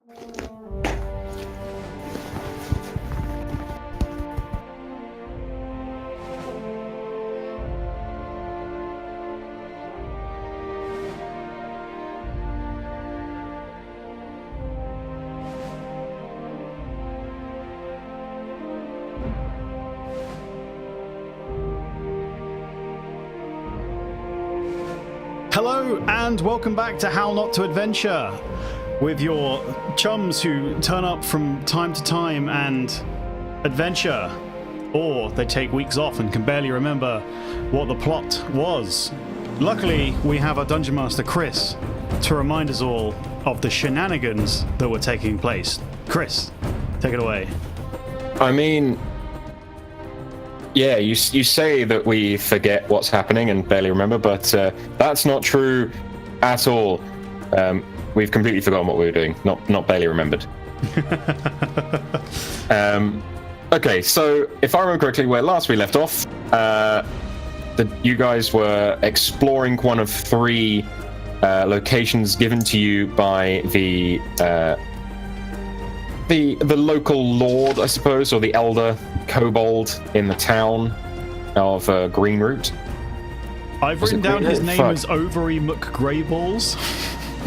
Hello and welcome back to How Not to Adventure with your chums who turn up from time to time and adventure, or they take weeks off and can barely remember what the plot was. Luckily, we have our Dungeon Master Chris to remind us all of the shenanigans that were taking place. Chris, take it away. I mean, yeah, you say that we forget what's happening and barely remember, but that's not true at all. We've completely forgotten what we were doing, not barely remembered. Okay, so if I remember correctly, where last we left off, you guys were exploring one of three locations given to you by the local lord, I suppose, or the elder kobold in the town of Greenroot. I've written down his name as Ovary McGrayballs.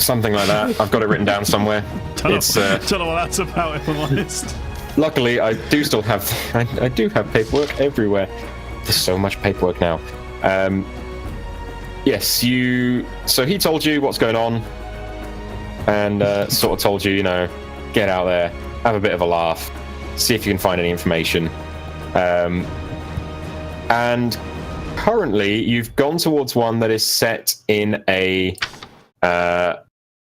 Something like that. I've got it written down somewhere. Don't know what that's about, if I'm honest. Luckily, I do still have I do have paperwork everywhere. There's so much paperwork now. Yes, so he told you what's going on, and sort of told you, get out there, have a bit of a laugh, see if you can find any information. And currently, you've gone towards one that is set in a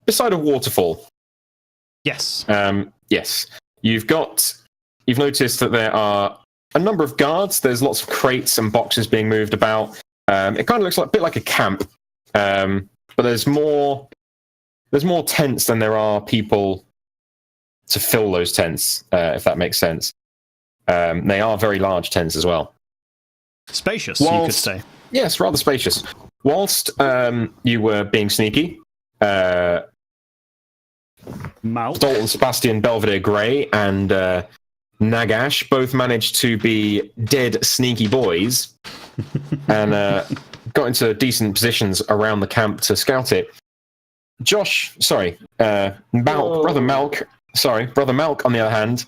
beside a waterfall. Yes. Yes. You've noticed that there are a number of guards. There's lots of crates and boxes being moved about. It kind of looks a bit like a camp, but there's more tents than there are people to fill those tents, if that makes sense. They are very large tents as well. Spacious, you could say. Yes, rather spacious. Whilst you were being sneaky, Malk. Dalton Sebastian Belvedere Grey and Nagash both managed to be dead sneaky boys and got into decent positions around the camp to scout it. Brother Malk, on the other hand,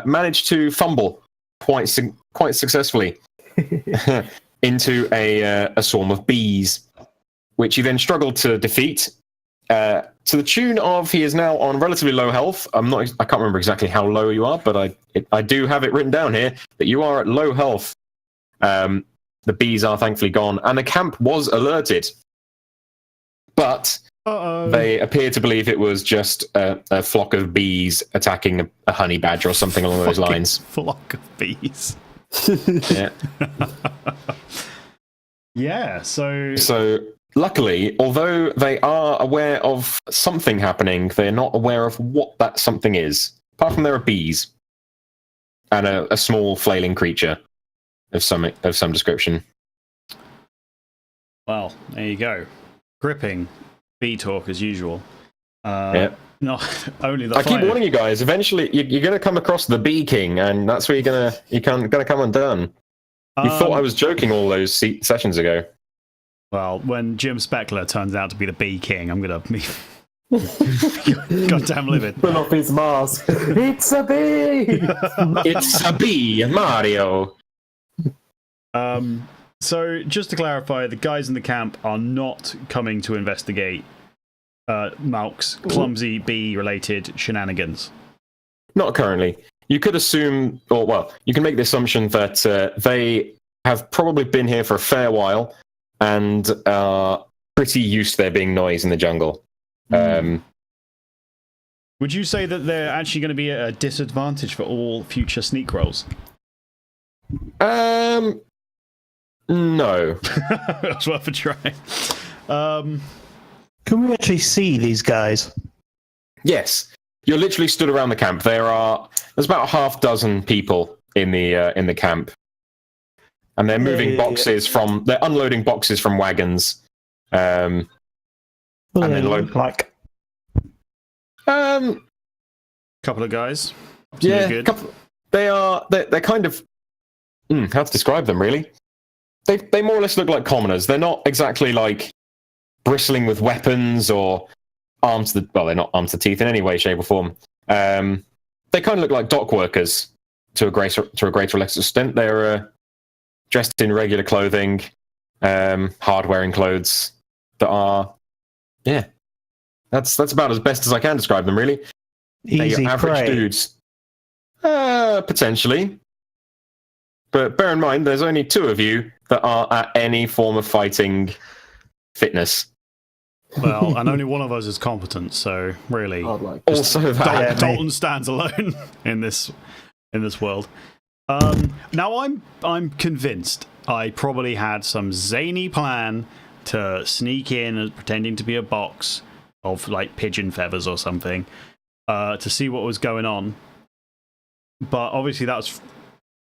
managed to fumble quite successfully into a swarm of bees, which he then struggled to defeat, to the tune of he is now on relatively low health. I can't remember exactly how low you are, but I do have it written down here that you are at low health. The bees are thankfully gone, and the camp was alerted, but they appear to believe it was just a flock of bees attacking a honey badger or something along those lines. Flock of bees. Yeah. Yeah, So luckily, although they are aware of something happening, they're not aware of what that something is. Apart from there are bees and a small flailing creature of some description. Well, there you go. Gripping bee talk as usual. Yeah. Not only the I fire. keep warning you guys. Eventually, you're going to come across the Bee King, and that's where you're going to come undone. You thought I was joking all those sessions ago. Well, when Jim Speckler turns out to be the Bee King, I'm going to be goddamn livid. Put off his mask. It's a bee! It's a bee, Mario! So, just to clarify, the guys in the camp are not coming to investigate Malk's clumsy bee-related shenanigans. Not currently. You could assume, you can make the assumption that they have probably been here for a fair while and are pretty used to there being noise in the jungle. Would you say that they're actually going to be at a disadvantage for all future sneak rolls? No. That's worth a try. Can we actually see these guys? Yes. You're literally stood around the camp. There's about half dozen people in the camp. And they're moving they're unloading boxes from wagons. What do they look like? Couple of guys. Yeah, good. they're kind of how to describe them really. They more or less look like commoners. They're not exactly like bristling with weapons or arms to the, well, they're not arms to the teeth in any way, shape, or form. They kind of look like dock workers to a greater or lesser extent. They're dressed in regular clothing, hard-wearing clothes that are, yeah. That's about as best as I can describe them, really. Easy They're average prey. dudes. Potentially. But bear in mind, there's only 2 of you that are at any form of fighting fitness. Well, and only one of us is competent, so really, I'd like Also that. Dalton stands alone in this world. Now I'm convinced I probably had some zany plan to sneak in pretending to be a box of like pigeon feathers or something to see what was going on. But obviously that was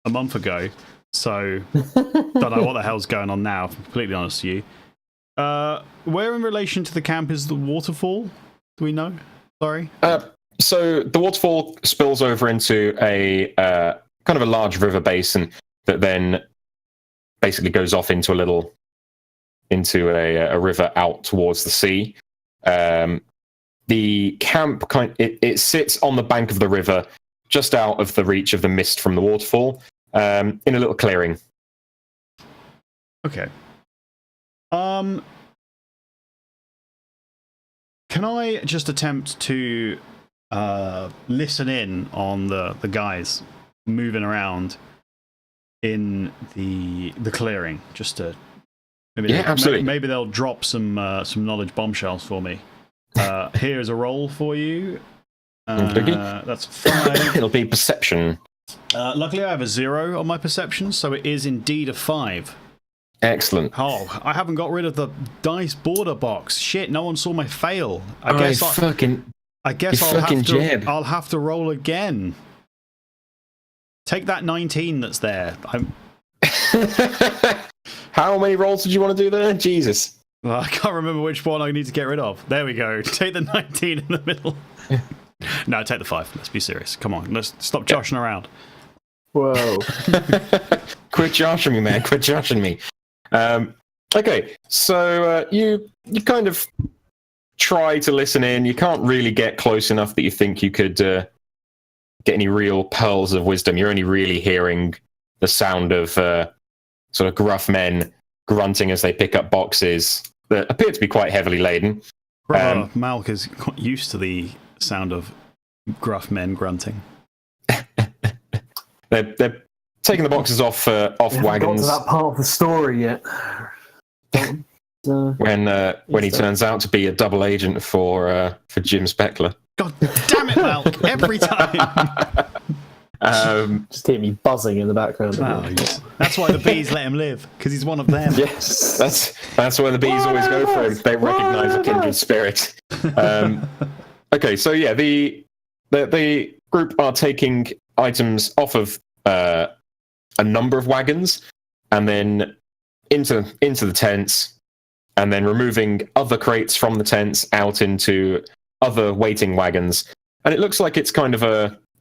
a month ago, so don't know what the hell's going on now, if I'm completely honest with you. Where in relation to the camp is the waterfall? Do we know? Sorry. So the waterfall spills over into a kind of a large river basin that then basically goes off into a river out towards the sea. The camp it sits on the bank of the river, just out of the reach of the mist from the waterfall, in a little clearing. Okay. Can I just attempt to listen in on the guys moving around in the clearing, just to absolutely. Maybe they'll drop some knowledge bombshells for me. Here's a roll for you. That's 5. It'll be perception. Luckily, I have a 0 on my perception, so it is indeed a 5. Excellent. Oh, I haven't got rid of the dice border box. Shit, no one saw my fail. I guess I'll have to roll again. Take that 19 that's there. How many rolls did you want to do there? Jesus. Well, I can't remember which one I need to get rid of. There we go. Take the 19 in the middle. No, take the 5. Let's be serious. Come on, let's stop joshing around. Whoa. Quit joshing me, man. Quit joshing me. Okay, so you kind of try to listen in. You can't really get close enough that you think you could get any real pearls of wisdom. You're only really hearing the sound of sort of gruff men grunting as they pick up boxes that appear to be quite heavily laden. Brother Malk is quite used to the sound of gruff men grunting. They're taking the boxes off Haven't wagons. got to that part of the story yet. When he turns out to be a double agent for Jim Speckler. God damn it, Malk! Every time. Just hear me buzzing in the background. That's why the bees let him live, because he's one of them. Yes, that's where the bees always go for him. They recognise a kindred spirit. Okay, so yeah, the group are taking items off of a number of wagons, and then into the tents, and then removing other crates from the tents out into other waiting wagons. And it looks like it's kind of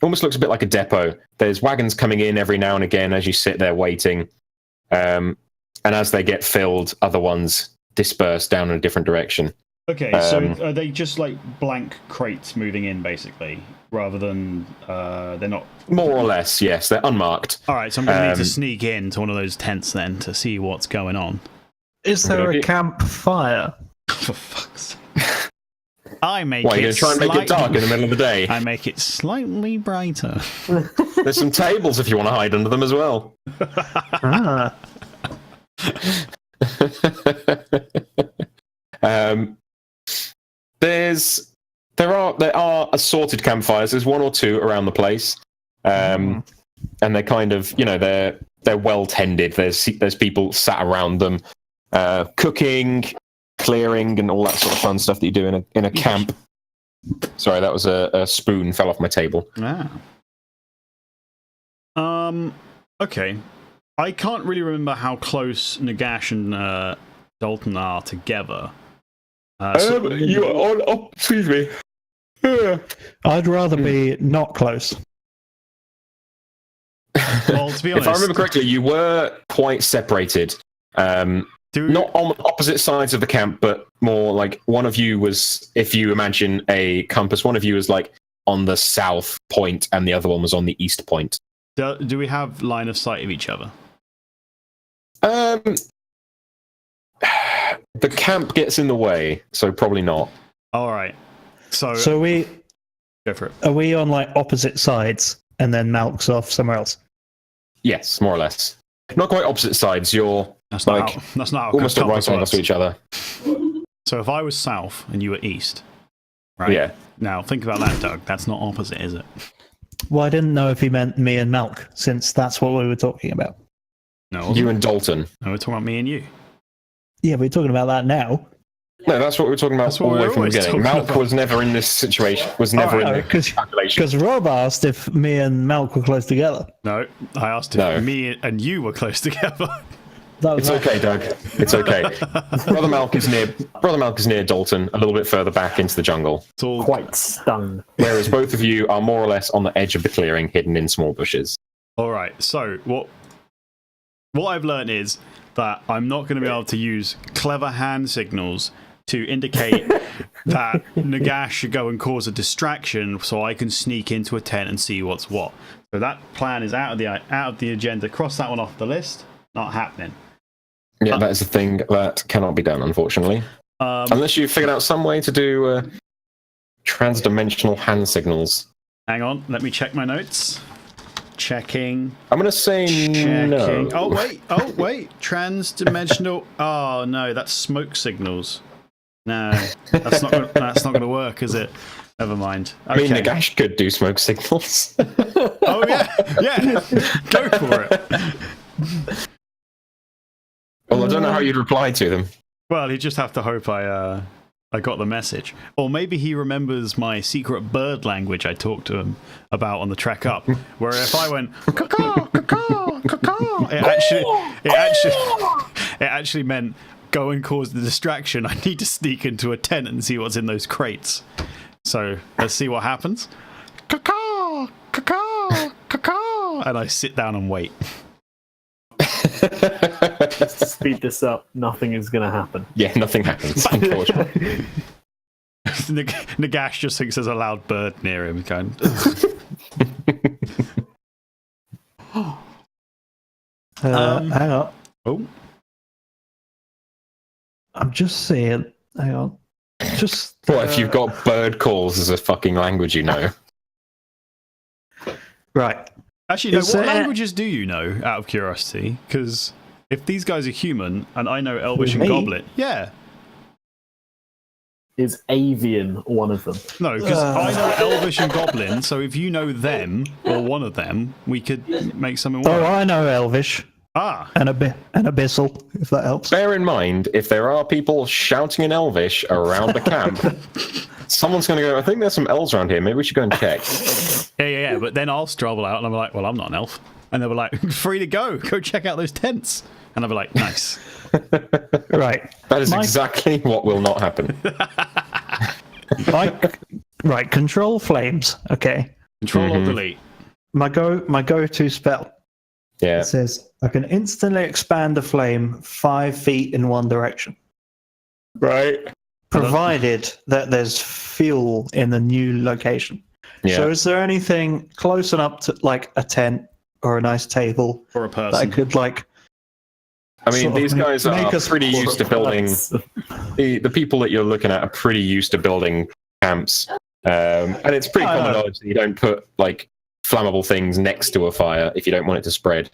almost looks a bit like a depot. There's wagons coming in every now and again as you sit there waiting. And as they get filled, other ones disperse down in a different direction. Okay, so are they just like blank crates moving in, basically, rather than they're not? More or less, yes. They're unmarked. All right, so I'm going to need to sneak into one of those tents then to see what's going on. Is there a campfire? For fuck's sake. I make Why, you're going to try and make it dark in the middle of the day? I make it slightly brighter. There's some tables if you want to hide under them as well. Ah. There are assorted campfires. There's 1 or 2 around the place, and they're kind of, they're well tended. There's people sat around them, cooking, clearing, and all that sort of fun stuff that you do in a camp. Sorry, that was a spoon fell off my table. Okay. I can't really remember how close Nagash and Dalton are together. You are on. Oh, excuse me. I'd rather be not close. Well, to be honest, If I remember correctly, you were quite separated. Not on opposite sides of the camp, but more like one of you was, if you imagine a compass, one of you was like on the south point and the other one was on the east point. do we have line of sight of each other? The camp gets in the way, so probably not. All right. So go for it. Are we on like opposite sides and then Malk's off somewhere else? Yes, more or less. Not quite opposite sides. You're That's not like how almost at right compass angles works. to each other. So if I was south and you were east, right? Yeah. Now think about that, Doug. That's not opposite, is it? Well, I didn't know if he meant me and Malk, since that's what we were talking about. No. You and Dalton. No, we're talking about me and you. Yeah, we're talking about that now. No, that's what we were talking about That's all what the way we're from the always beginning. talking Malk about. was never in this situation. Was never in the calculation. Because Rob asked if me and Malk were close together. No, I asked if No. me and you were close together. That was It's okay, Doug. It's okay. Brother Malk is near Dalton, a little bit further back into the jungle. It's all Quite stunned. Whereas both of you are more or less on the edge of the clearing, hidden in small bushes. all right. So what I've learned is that I'm not going to be able to use clever hand signals to indicate that Nagash should go and cause a distraction, so I can sneak into a tent and see what's what. So that plan is out of the agenda. Cross that one off the list. Not happening. Yeah, that is a thing that cannot be done, unfortunately. Unless you've figured out some way to do transdimensional hand signals. Hang on, let me check my notes. Checking. I'm going to say Checking. no. Oh wait. Transdimensional. Oh no, that's smoke signals. No, that's not going to work, is it? Never mind. Okay. I mean, Nagash could do smoke signals. Oh yeah. Go for it. Well, I don't know how you'd reply to them. Well, he'd just have to hope I got the message, or maybe he remembers my secret bird language I talked to him about on the trek up. Where if I went caw caw caw, it actually meant go and cause the distraction. I need to sneak into a tent and see what's in those crates. So let's see what happens. Caw caw caw, and I sit down and wait. Just to speed this up, nothing is going to happen. Yeah, nothing happens, unfortunately. Nagash just thinks there's a loud bird near him going. Hang on. Oh, I'm just saying. Hang on. Just. What if you've got bird calls as a fucking language you know? Right. actually, no. Is What there- languages do you know? Out of curiosity, because if these guys are human and I know Elvish and Me? Goblin, yeah, Is avian one of them? no, because I know Elvish and Goblin. So if you know them or one of them, we could make something work. Oh, I know Elvish Ah, and Abyssal, if that helps. Bear in mind, if there are people shouting in Elvish around the camp, someone's going to go, I think there's some elves around here. Maybe we should go and check. yeah. But then I'll stroll out and I'm like, well, I'm not an elf. And they were like, free to go. Go check out those tents. And I'll be like, nice. Right. That is My- exactly what will not happen. Right. Control flames. Okay. Control or delete. My go-to spell. Yeah. It says I can instantly expand a flame 5 feet in one direction, Right. provided that there's fuel in the new location. Yeah. So, is there anything close enough to like a tent or a nice table For a that I person. I could mean, sort of these guys make are us- pretty used to building. The people that you're looking at are pretty used to building camps, and it's pretty common knowledge that you don't put like flammable things next to a fire if you don't want it to spread.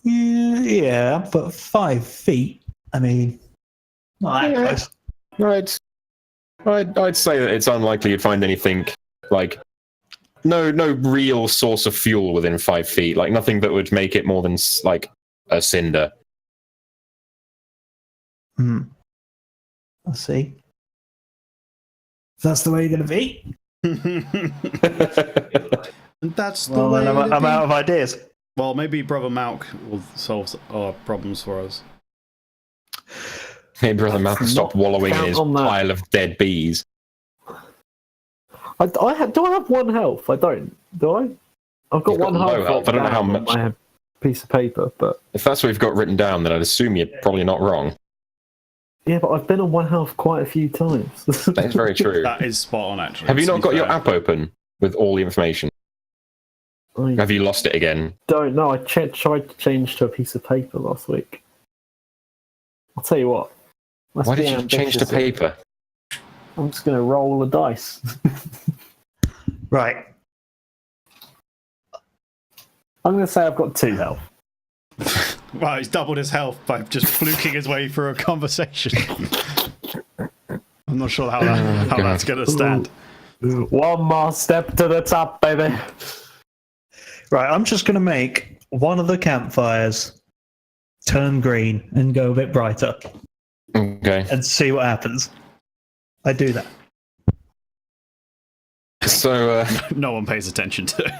Yeah, but 5 feet. I mean, not that close. I'd say that it's unlikely you'd find anything like no real source of fuel within 5 feet, like nothing that would make it more than like a cinder. I see. If that's the way you're going to be, That's the well, way then I'm to be. out of ideas. Well, maybe Brother Malk will solve our problems for us. Hey, Brother Malcolm, stop wallowing in count his on that. pile of dead bees. Do I have 1 health? I don't. Do I? I've got You've got 1 low health. health. I don't know how on much. my piece of paper, but If that's what you've got written down, then I'd assume you're probably not wrong. yeah, but I've been on 1 health quite a few times. That is very true. That is spot on, actually. Have you to not be got your fair. app open with all the information? I Have you lost it again? don't know. I tried to change to a piece of paper last week. I'll tell you what. Let's Why be did you change to ambitious. paper? I'm just going to roll a dice. Right. I'm going to say I've got 2 health. Wow, he's doubled his health by just fluking his way through a conversation. I'm not sure how that's going to stand. 1 more step to the top, baby. Right, I'm just going to make one of the campfires turn green and go a bit brighter Okay. and see what happens. I do that. So, No one pays attention to it.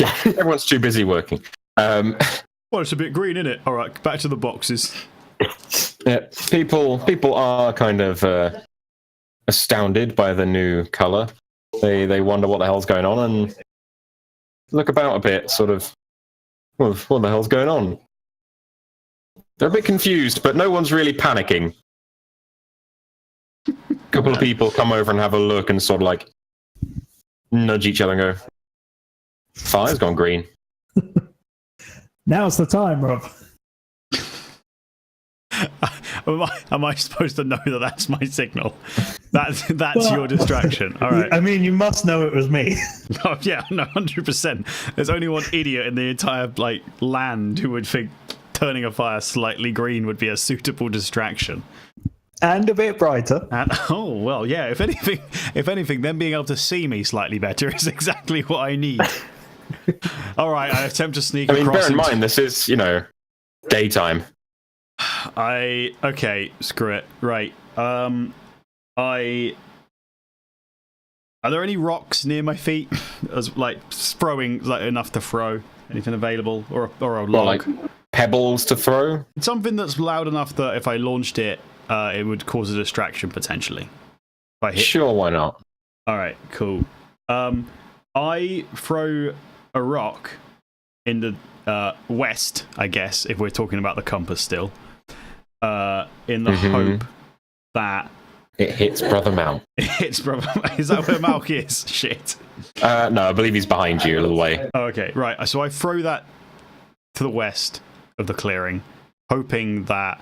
yeah, everyone's too busy working. Well, it's a bit green, isn't it? All right, back to the boxes. Yeah, people are kind of astounded by the new color. They wonder what the hell's going on and look about a bit, sort of, well, what the hell's going on? They're a bit confused, but no one's really panicking. A couple of people come over and have a look and sort of like nudge each other and go, fire's gone green. Now's the time, Rob. Am I supposed to know that that's my signal? That's your distraction. All right. I mean, you must know it was me. Oh, yeah, no, 100%. There's only one idiot in the entire land who would think turning a fire slightly green would be a suitable distraction. And a bit brighter. And, oh well, yeah. If anything, them being able to see me slightly better is exactly what I need. All right, I attempt to sneak. I mean, across bear in mind this is daytime. Okay, screw it. Right. Are there any rocks near my feet? As throwing enough to throw? Anything available or a log? Well, like pebbles to throw. Something that's loud enough that if I launched it, it would cause a distraction potentially. If I hit. Sure, why not? All right, cool. I throw a rock in the west, I guess, if we're talking about the compass still, in the hope that it hits Brother Malk. it hits Brother. Is that where Malk is? Shit. No, I believe he's behind you a little way. Okay, right. So I throw that to the west of the clearing, hoping that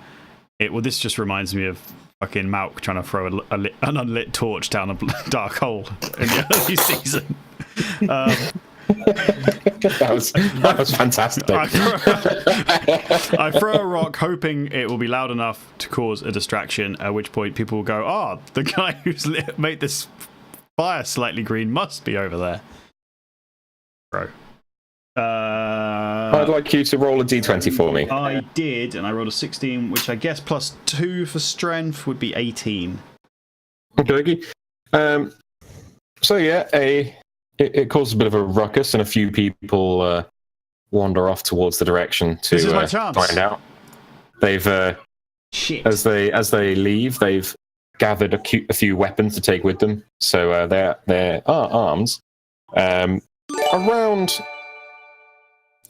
it. Well, this just reminds me of fucking Malk trying to throw an unlit torch down a dark hole in the early season. That was fantastic. I throw a rock hoping it will be loud enough to cause a distraction, at which point people will go, the guy who's made this fire slightly green must be over there. Bro. I'd like you to roll a d20 for me. I did, and I rolled a 16, which I guess plus 2 for strength would be 18. Okay. So yeah, it causes a bit of a ruckus, and a few people wander off towards the direction to This is my chance. find out. They've Shit. as they leave, they've gathered a few weapons to take with them. So there are arms. Around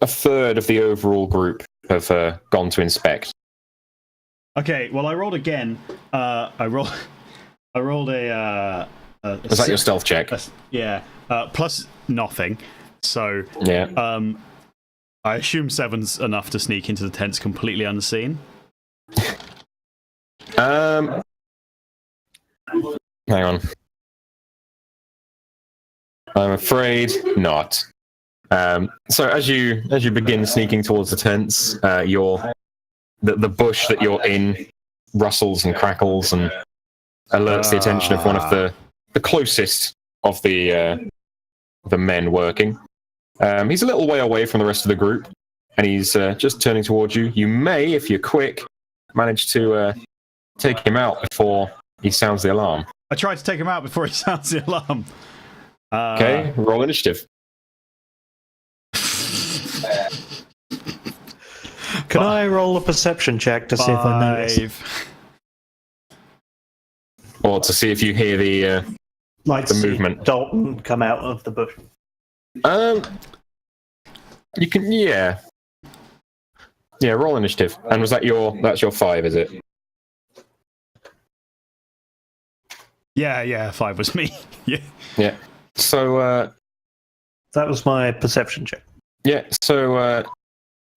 a third of the overall group have gone to inspect. Okay, well, I rolled again. I rolled a Was that your stealth check? Yeah, plus nothing. So Yeah. I assume 7's enough to sneak into the tents completely unseen. Hang on. I'm afraid not. So as you begin sneaking towards the tents, the bush that you're in rustles and crackles and alerts the attention of one of the closest of the men working. He's a little way away from the rest of the group, and he's just turning towards you. You may, if you're quick, manage to take him out before he sounds the alarm. I tried to take him out before he sounds the alarm. Okay, roll initiative. Can I roll a perception check to see if I notice? 5. Or to see if you hear Like the to see movement. Dalton come out of the bush. You can, yeah. Yeah, roll initiative. And was that that's your 5, is it? Yeah, 5 was me. Yeah. Yeah. So, That was my perception check. yeah, so,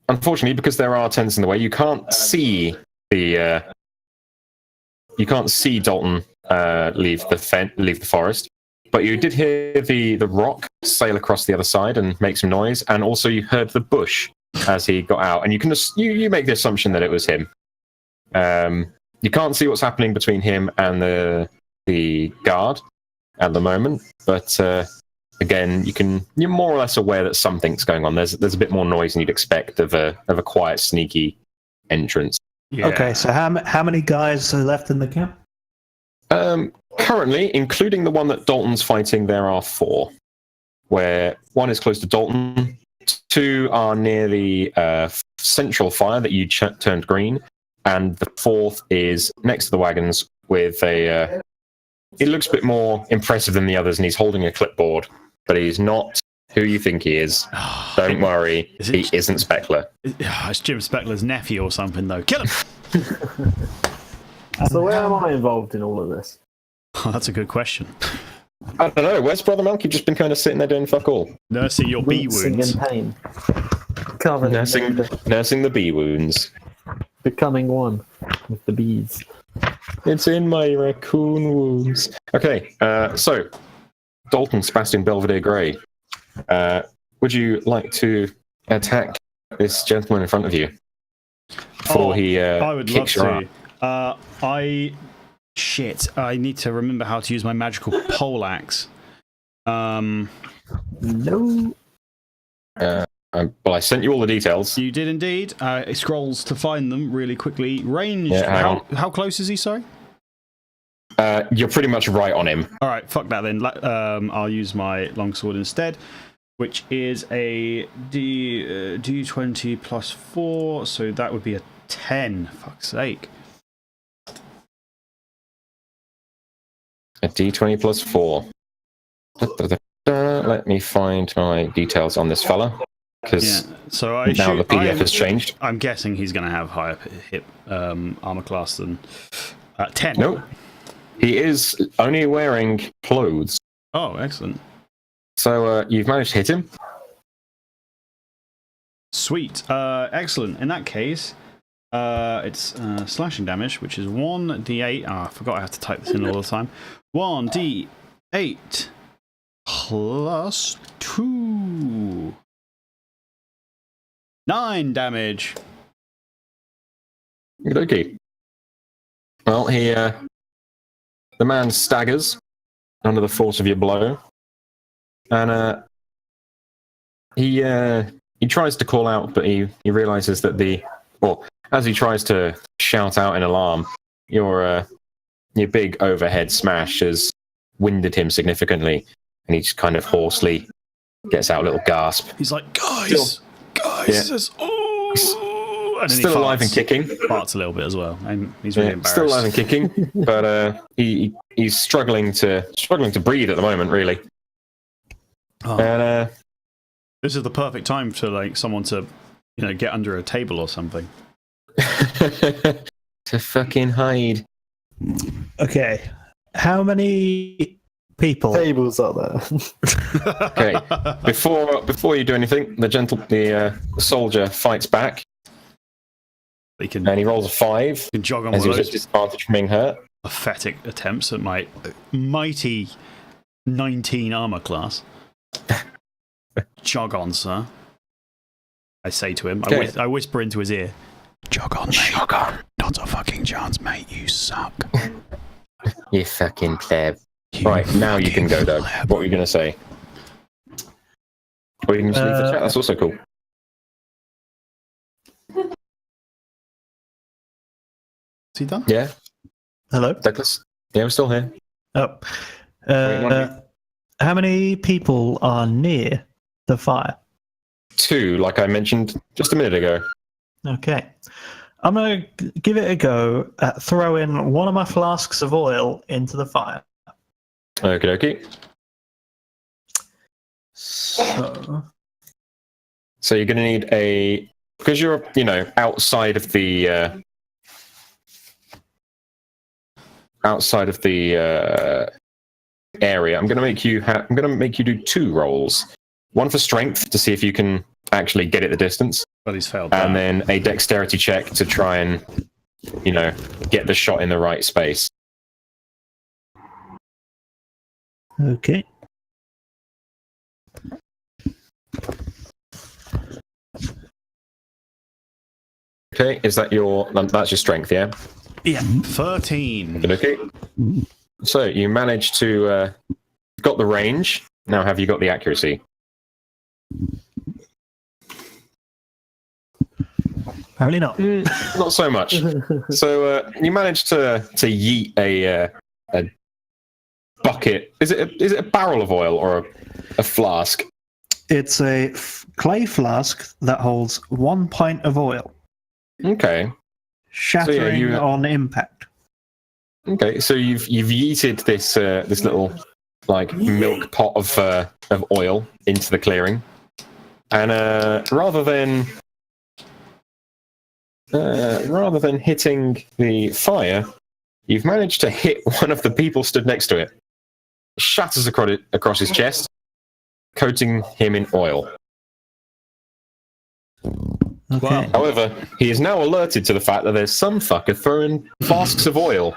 unfortunately, because there are tents in the way, you can't see you can't see Dalton leave the forest. But you did hear the rock sail across the other side and make some noise, and also you heard the bush as he got out, and you can just you make the assumption that it was him. You can't see what's happening between him and the guard at the moment, but again, you're more or less aware that something's going on. There's a bit more noise than you'd expect of a quiet, sneaky entrance. Yeah. Okay, so how many guys are left in the camp? Currently, including the one that Dalton's fighting, there are 4. Where 1 is close to Dalton, 2 are near the central fire that you turned green, and the 4th is next to the wagons with a... he looks a bit more impressive than the others, and he's holding a clipboard, but he's not who you think he is. Don't worry, he isn't Speckler. It's Jim Speckler's nephew or something, though. Kill him! So where am I involved in all of this? Oh, that's a good question. I don't know, where's Brother Malk? You've just been kind of sitting there doing fuck all. Nursing your bee Wincing wounds. in pain. Covered Nursing the bee wounds. becoming one with the bees. It's in my raccoon wounds. Okay, so Dalton Sebastian Belvedere Grey, would you like to attack this gentleman in front of you before he I would love kicks your to. ass? I need to remember how to use my magical poleaxe. No. Well, I sent you all the details. You did indeed. It scrolls to find them really quickly. Range. Yeah, how close is he? Sorry. You're pretty much right on him. All right. Fuck that then. I'll use my longsword instead, which is a D20 plus 4. So that would be a 10. Fuck's sake. A D20 plus 4. Let me find my details on this fella, because So now the PDF has changed. I'm guessing he's going to have higher hit armor class than 10. Nope. He is only wearing clothes. Oh, excellent. So you've managed to hit him. Sweet. Excellent. In that case, it's slashing damage, which is 1d8. I forgot I have to type this in all the time. 1d8 plus 2. 9 damage. Okay. Well, the man staggers under the force of your blow, and he tries to call out, but he realizes that as he tries to shout out in alarm, your big overhead smash has winded him significantly, and he just kind of hoarsely gets out a little gasp. He's like, guys, this, and then Still alive and kicking. Farts a little bit as well, and he's really embarrassed. Still alive and kicking, but he's struggling to breathe at the moment, really. Oh. And This is the perfect time for someone to, get under a table or something. to fucking hide. Okay. How many people? Tables are there. Okay. Before you do anything, the soldier fights back, He can, and he rolls a 5 jog on as one he of was at those disadvantage from being hurt. pathetic attempts at my mighty 19 armor class. Jog on, sir. I say to him. Okay. I whisper into his ear. Jog on, mate. Jog on. Not a fucking chance, mate. You suck. You fucking pleb. Right, now you can go, Doug. What were you going to say? Or you can just leave the chat. That's also cool. Is he done? Yeah, Hello? Douglas? Yeah, we're still here. Oh. Wait, How many people are near the fire? 2, like I mentioned just a minute ago. Okay. I'm going to give it a go at throwing one of my flasks of oil into the fire. Okie dokie. So you're going to need a, because you're, outside of the area. I'm going to make you do 2 rolls. One for strength to see if you can actually get it the distance, But he's failed. and that. then a dexterity check to try and, get the shot in the right space. Okay. Okay, is that that's your strength, yeah? Yeah, 13. Okay. So you managed to got the range. Now have you got the accuracy? Apparently not. Not so much. So you managed to yeet a bucket. Is it a barrel of oil or a flask? It's a clay flask that holds 1 pint of oil, Okay. shattering you- on impact. Okay. So you've yeeted this little milk pot of oil into the clearing, and rather than hitting the fire, you've managed to hit one of the people stood next to it. Shatters across his chest, coating him in oil. Okay. Wow. However, he is now alerted to the fact that there's some fucker throwing flasks of oil,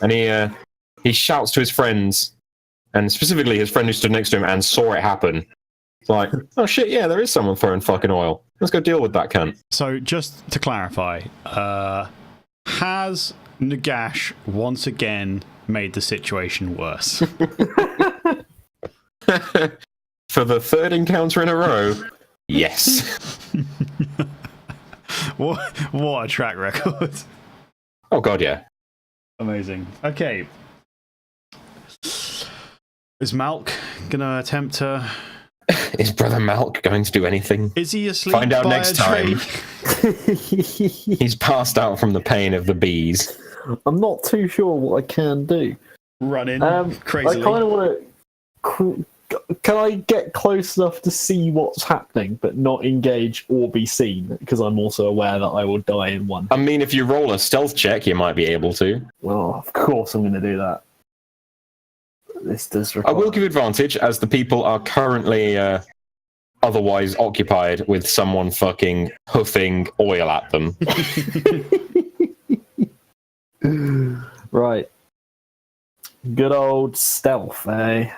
and he shouts to his friends, and specifically his friend who stood next to him and saw it happen. It's like, oh shit, yeah, there is someone throwing fucking oil. Let's go deal with that cunt. So, just to clarify, has Nagash once again made the situation worse? For the 3rd encounter in a row, yes. What a track record. Oh god, yeah. Amazing. Okay. Is Malk gonna attempt to... Is Brother Malk going to do anything? Is he asleep? Find out by next a time. tree? He's passed out from the pain of the bees. I'm not too sure what I can do. Running I crazily. kind of want to. Can I get close enough to see what's happening, but not engage or be seen? Because I'm also aware that I will die in one. I mean, if you roll a stealth check, you might be able to. Well, of course I'm going to do that. This does I require. will give you advantage, as the people are currently otherwise occupied with someone fucking hoofing oil at them. Right. Good old stealth, eh?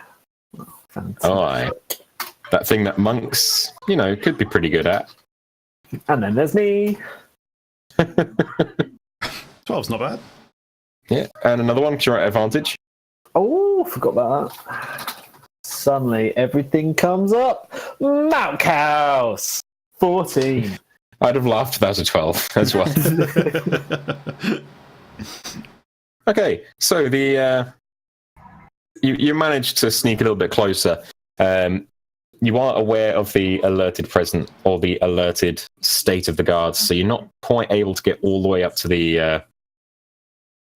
Oh, fantastic. Oh, aye. That thing that monks, could be pretty good at. And then there's me. 12's not bad. Yeah, and another one, 'cause you're at advantage. Oh, forgot about that. Suddenly, everything comes up. Malk House! 14. I'd have laughed if that was a 12 as well. Okay, so you managed to sneak a little bit closer. You are aware of the alerted present or the alerted state of the guards, so you're not quite able to get all the way up to the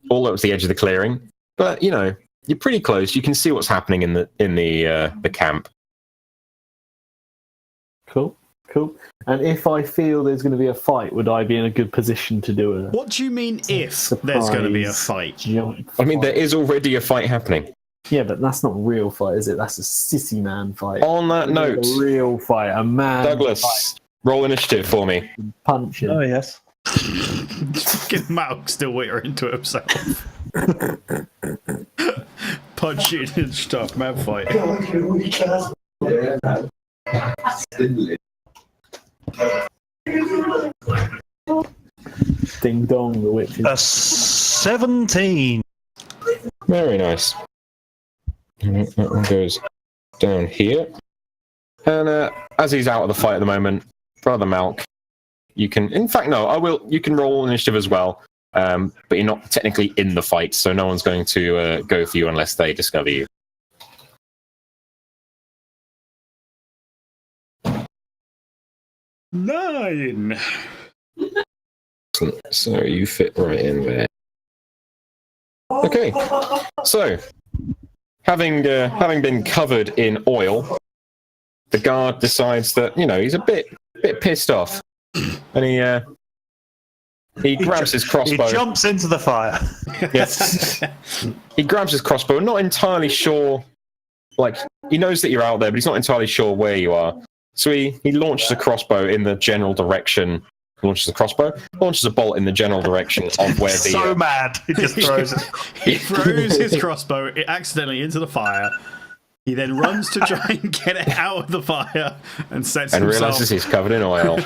edge of the clearing. But you're pretty close. You can see what's happening in the camp. Cool. And if I feel there's going to be a fight, would I be in a good position to do it? What do you mean if there's going to be a fight? Jump I mean, there fight? is already a fight happening. Yeah, but that's not a real fight, is it? That's a sissy man fight. On that note, A real fight, a man Douglas, fight, roll initiative for me. punching. Oh, yes. Fucking Malk still wittering to himself. Punching and stuff, man fight. Ding dong, the witches. A 17. Very nice. And that one goes down here. And as he's out of the fight at the moment, Brother Malk, you can... In fact, no, I will. You can roll initiative as well. But you're not technically in the fight, so no one's going to go for you unless they discover you. Nine. Excellent. So you fit right in there. Okay. So, having been covered in oil, the guard decides that he's a bit pissed off, and he grabs his crossbow. He jumps into the fire. Yes. He grabs his crossbow, not entirely sure. Like, he knows that you're out there, but he's not entirely sure where you are. So he launches a crossbow in the general direction. Launches a bolt in the general direction of where the. So mad, he just throws it. He throws his crossbow accidentally into the fire. He then runs to try and get it out of the fire and sets and himself. realizes he's covered in oil.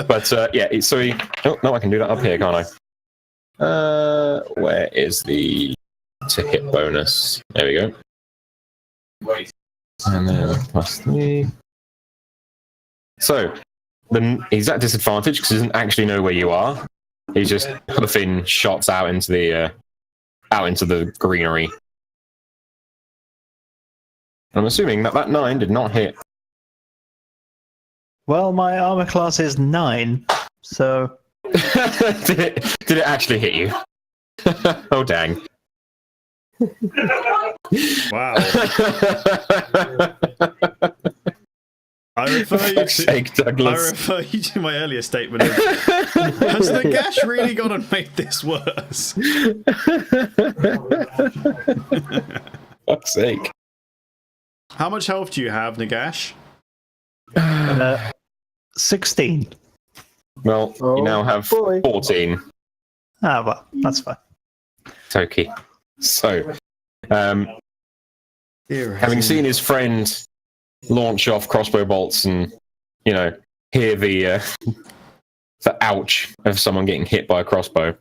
But so he. Oh no, I can do that up here, can't I? Where is the to hit bonus? There we go. And then +3. So he's at disadvantage because he doesn't actually know where you are. He's just puffing shots out into the greenery. I'm assuming that 9 did not hit. Well, my armor class is 9, so did it actually hit you? Oh dang! Wow. I refer you to my earlier statement. Has Nagash really gone and made this worse? Fuck's sake. How much health do you have, Nagash? 16. Well, you now have 14. Ah, well, that's fine. Toki. So, having seen his friend launch off crossbow bolts and, hear the ouch of someone getting hit by a crossbow,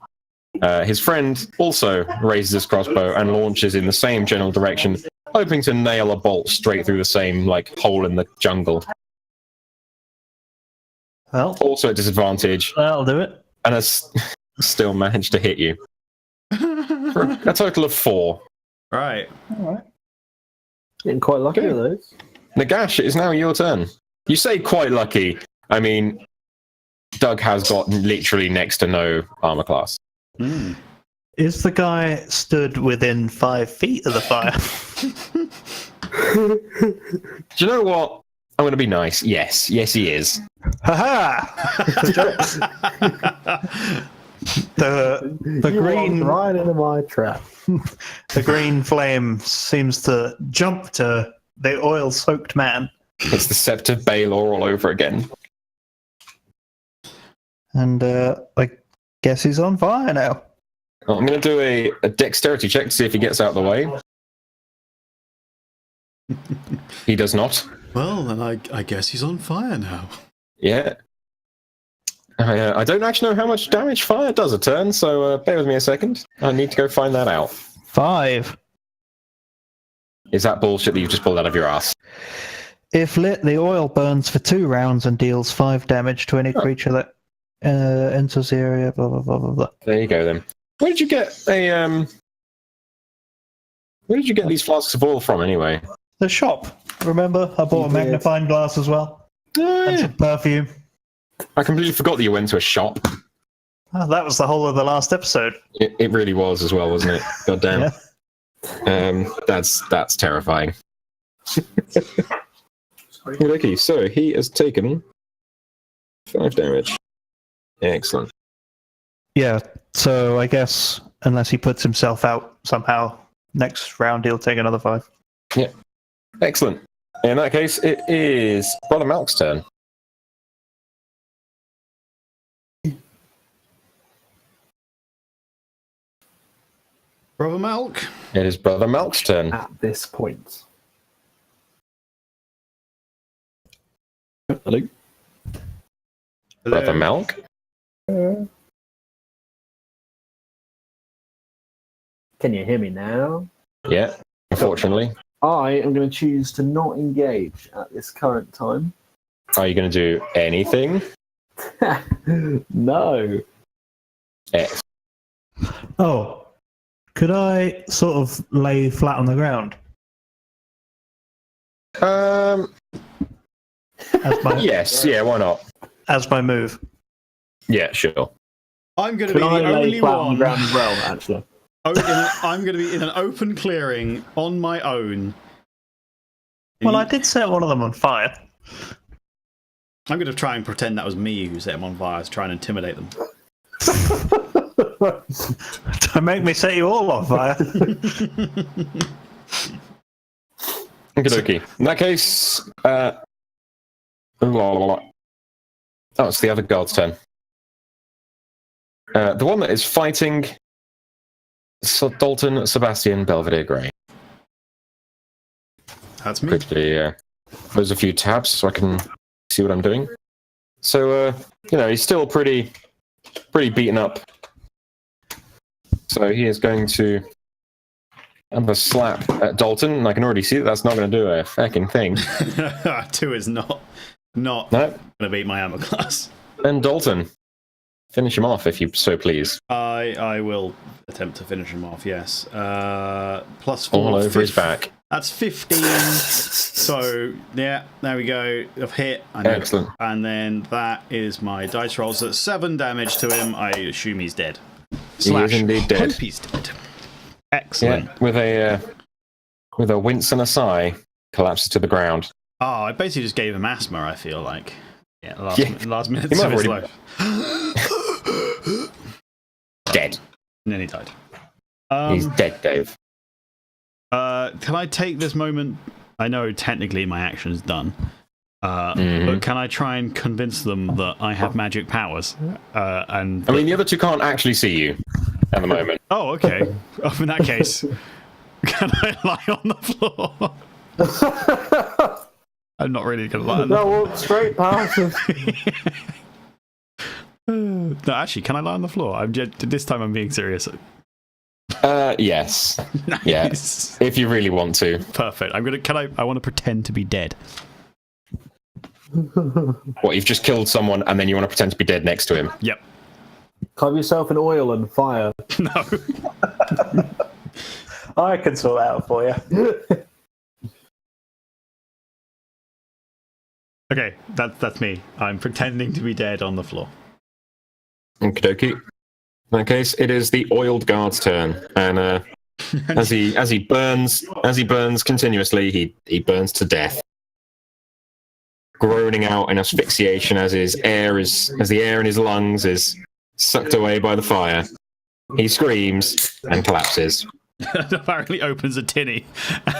his friend also raises his crossbow and launches in the same general direction, hoping to nail a bolt straight through the same, hole in the jungle. Well, Also at disadvantage, that'll do it. and has still managed to hit you. For a total of 4. Right. All right. Getting quite lucky with those. Nagash, it is now your turn. You say quite lucky. I mean, Doug has got literally next to no armor class. Mm. Is the guy stood within 5 feet of the fire? Do you know what? I'm going to be nice. Yes, he is. Ha The green right into my trap. the green flame seems to jump to the oil-soaked man. It's the Sept of Baelor all over again. And I guess he's on fire now. Well, I'm going to do a dexterity check to see if he gets out of the way. He does not. Well, then I guess he's on fire now. Yeah. I don't actually know how much damage fire does a turn, so bear with me a second. I need to go find that out. 5. Is that bullshit that you've just pulled out of your ass? If lit, the oil burns for 2 rounds and deals 5 damage to any creature that enters the area, blah, blah, blah, blah, blah. There you go, then. Where did you get these flasks of oil from, anyway? The shop. Remember, I bought a magnifying glass as well. And some perfume. I completely forgot that you went to a shop. Oh, that was the whole of the last episode. It really was as well, wasn't it? God damn. Yeah. That's terrifying. Okay, so he has taken 5 damage. Excellent. Yeah, so I guess unless he puts himself out somehow, next round he'll take another 5. Yeah. Excellent. In that case, it is Brother Malk's turn. Brother Malk? It is Brother Malk's turn. At this point. Hello? Brother Malk? Can you hear me now? Yeah, unfortunately. I am going to choose to not engage at this current time. Are you going to do anything? No. X. Oh, could I sort of lay flat on the ground? As my, Yes, yeah, why not? as my move. Yeah, sure. I'm going to be Can I the lay only flat on the one. ground as well, actually? I'm going to be in an open clearing on my own. Well, I did set one of them on fire. I'm going to try and pretend that was me who set them on fire. I was trying to intimidate them. Don't make me set you all on fire. Okie. In that case, oh, it's the other guard's turn. The one that is fighting Dalton Sebastian Belvedere Grey. That's me. Quickly close a few tabs so I can see what I'm doing. So, he's still pretty beaten up. So he is going to have a slap at Dalton, and I can already see that that's not going to do a fucking thing. 2 is not No. going to beat my armor class. And Dalton, finish him off if you so please. I will attempt to finish him off, yes. Plus 4. All over his back. That's 15. So, yeah, there we go. I've hit. Excellent. And then that is my dice roll. So that's 7 damage to him. I assume he's dead. He is indeed dead. Hope he's dead. Excellent. Yeah, with a wince and a sigh, collapses to the ground. Oh, I basically just gave him asthma, I feel like. Yeah, last minute He might of his already- life. Dead. And then he died. He's dead, Dave. Can I take this moment? I know technically my action is done. But can I try and convince them that I have magic powers? I mean, the other 2 can't actually see you at the moment. Oh, okay. In that case, can I lie on the floor? I'm not really going to lie on the No, walk straight past him. No, actually, can I lie on the floor? This time I'm being serious. Yes. Nice. Yes. If you really want to. Perfect. I want to pretend to be dead. What, you've just killed someone and then you want to pretend to be dead next to him? Yep. Cover yourself in oil and fire. No. I can sort that out for you. Okay, that's me. I'm pretending to be dead on the floor. Okie dokie. In that case, it is the oiled guard's turn, and as he burns continuously, he burns to death, groaning out in asphyxiation as the air in his lungs is sucked away by the fire. He screams and collapses. And apparently opens a tinny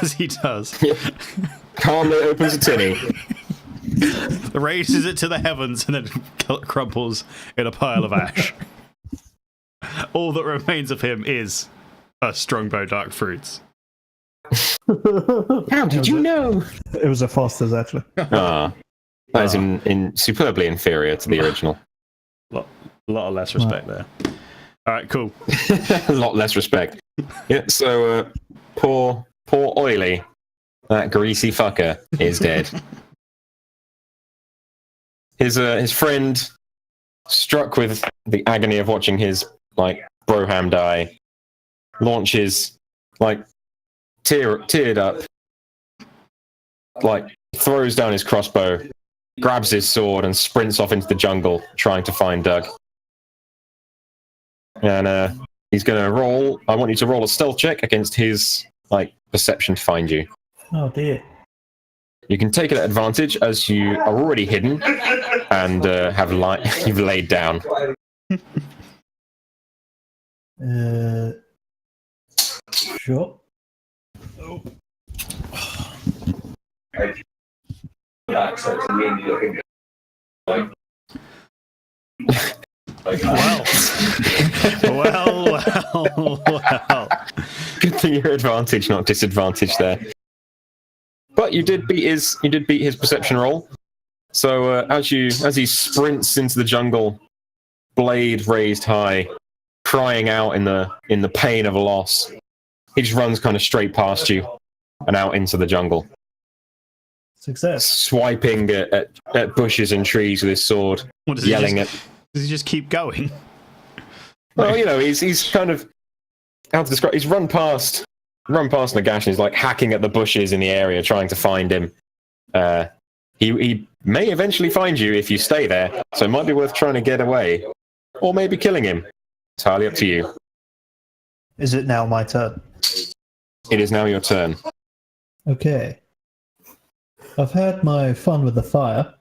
as he does. Calmly opens a tinny. Raises it to the heavens and then crumples in a pile of ash. All that remains of him is a strongbow dark fruits. How did you know? It was a Foster's, actually. That is in superbly inferior to the original. A lot of less respect there. All right, cool. A lot less respect. Yeah, so poor Oily, that greasy fucker, is dead. His friend, struck with the agony of watching his broham die, launches teared up, throws down his crossbow, grabs his sword, and sprints off into the jungle trying to find Doug. And he's going to roll. I want you to roll a stealth check against his perception to find you. Oh dear. You can take it at advantage as you are already hidden and you've laid down. Sure. Well. Good thing you're advantage, not disadvantage there. But you did beat his perception roll. So as he sprints into the jungle, blade raised high, crying out in the pain of loss, he just runs kind of straight past you and out into the jungle. Success. Swiping at bushes and trees with his sword, yelling at. Does he just keep going? Well, he's kind of, how to describe. He's run past Nagash and he's hacking at the bushes in the area, trying to find him. He may eventually find you if you stay there, so it might be worth trying to get away, or maybe killing him. Entirely up to you. Is it now my turn? It is now your turn. Okay. I've had my fun with the fire.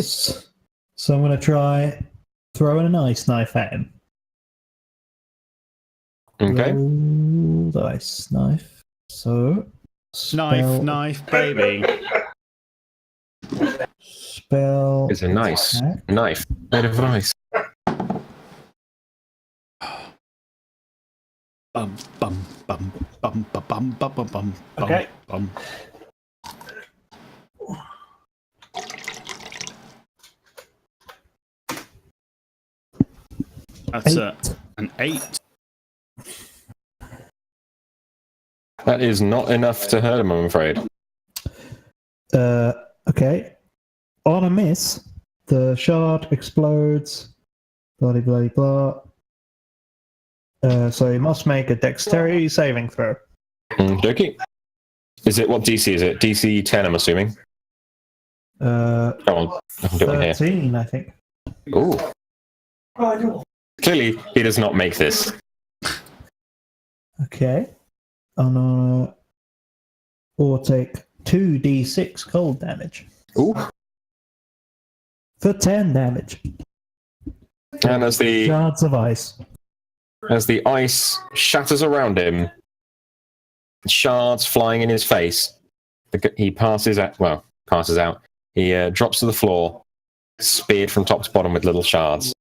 So I'm going to try throwing an ice knife at him. Okay. Roll the ice knife. So. Knife, baby. Spell. It's a nice attack. knife made of ice. Bum, bum, bum, bum, bum, bum, bum, bum, bum, Okay. bum. That's an 8. That is not enough to hurt him, I'm afraid. Okay. On a miss, the shard explodes. Blah, blah, blah. So he must make a dexterity saving throw. Okay. Is it, what DC is it? DC 10, I'm assuming. Come on, I can do it here. 13, I think. Ooh. Clearly, he does not make this. Okay. Or take 2d6 cold damage. Ooh. For 10 damage. And as the Shards of ice. ice shatters around him, shards flying in his face, he passes out. He drops to the floor, speared from top to bottom with little shards.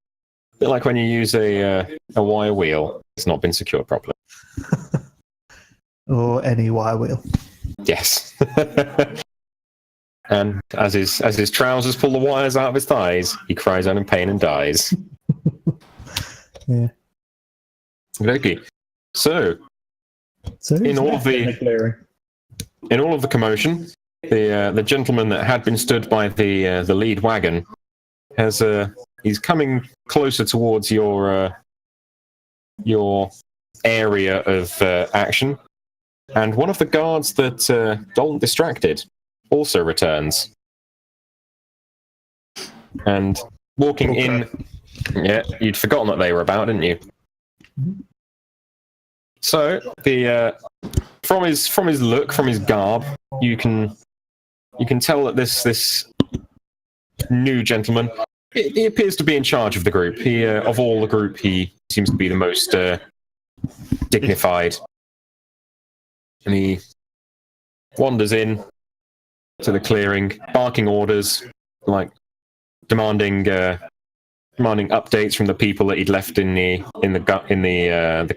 A bit like when you use a wire wheel. It's not been secured properly. Or any wire wheel. Yes. And as his trousers pull the wires out of his thighs, he cries out in pain and dies. Yeah. Okay. So In all of the commotion, the gentleman that had been stood by the lead wagon he's coming closer towards your area of action, and one of the guards that Dalton distracted also returns, and walking in. Yeah, you'd forgotten that they were about, didn't you? So from his look, from his garb, you can tell that this new gentleman, he appears to be in charge of the group. He of all the group, he seems to be the most dignified, and he wanders in to the clearing, barking orders, like demanding updates from the people that he'd left in the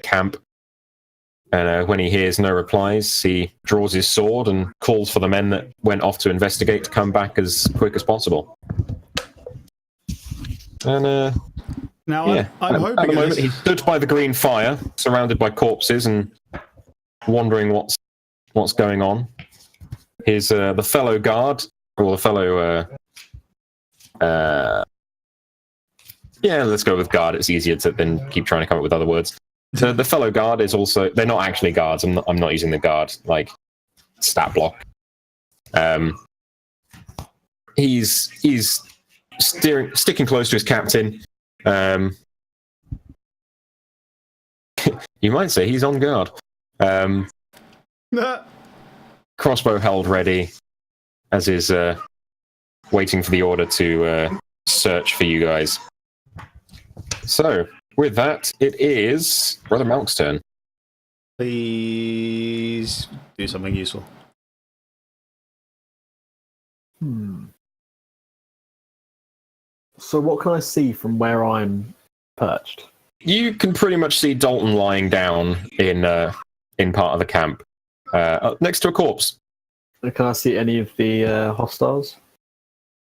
camp. And when he hears no replies, he draws his sword and calls for the men that went off to investigate to come back as quick as possible. And now yeah, I'm at hoping the moment he stood by the green fire, surrounded by corpses, and wondering what's going on. His the fellow guard, or the fellow yeah, let's go with guard. It's easier than keep trying to come up with other words. So the fellow guard is also, they're not actually guards. I'm not using the guard like stat block. He's sticking close to his captain. You might say he's on guard. Crossbow held ready, as is waiting for the order to search for you guys. So, with that, it is Brother Malk's turn. Please do something useful. So what can I see from where I'm perched? You can pretty much see Dalton lying down in part of the camp, next to a corpse. Can I see any of the hostiles?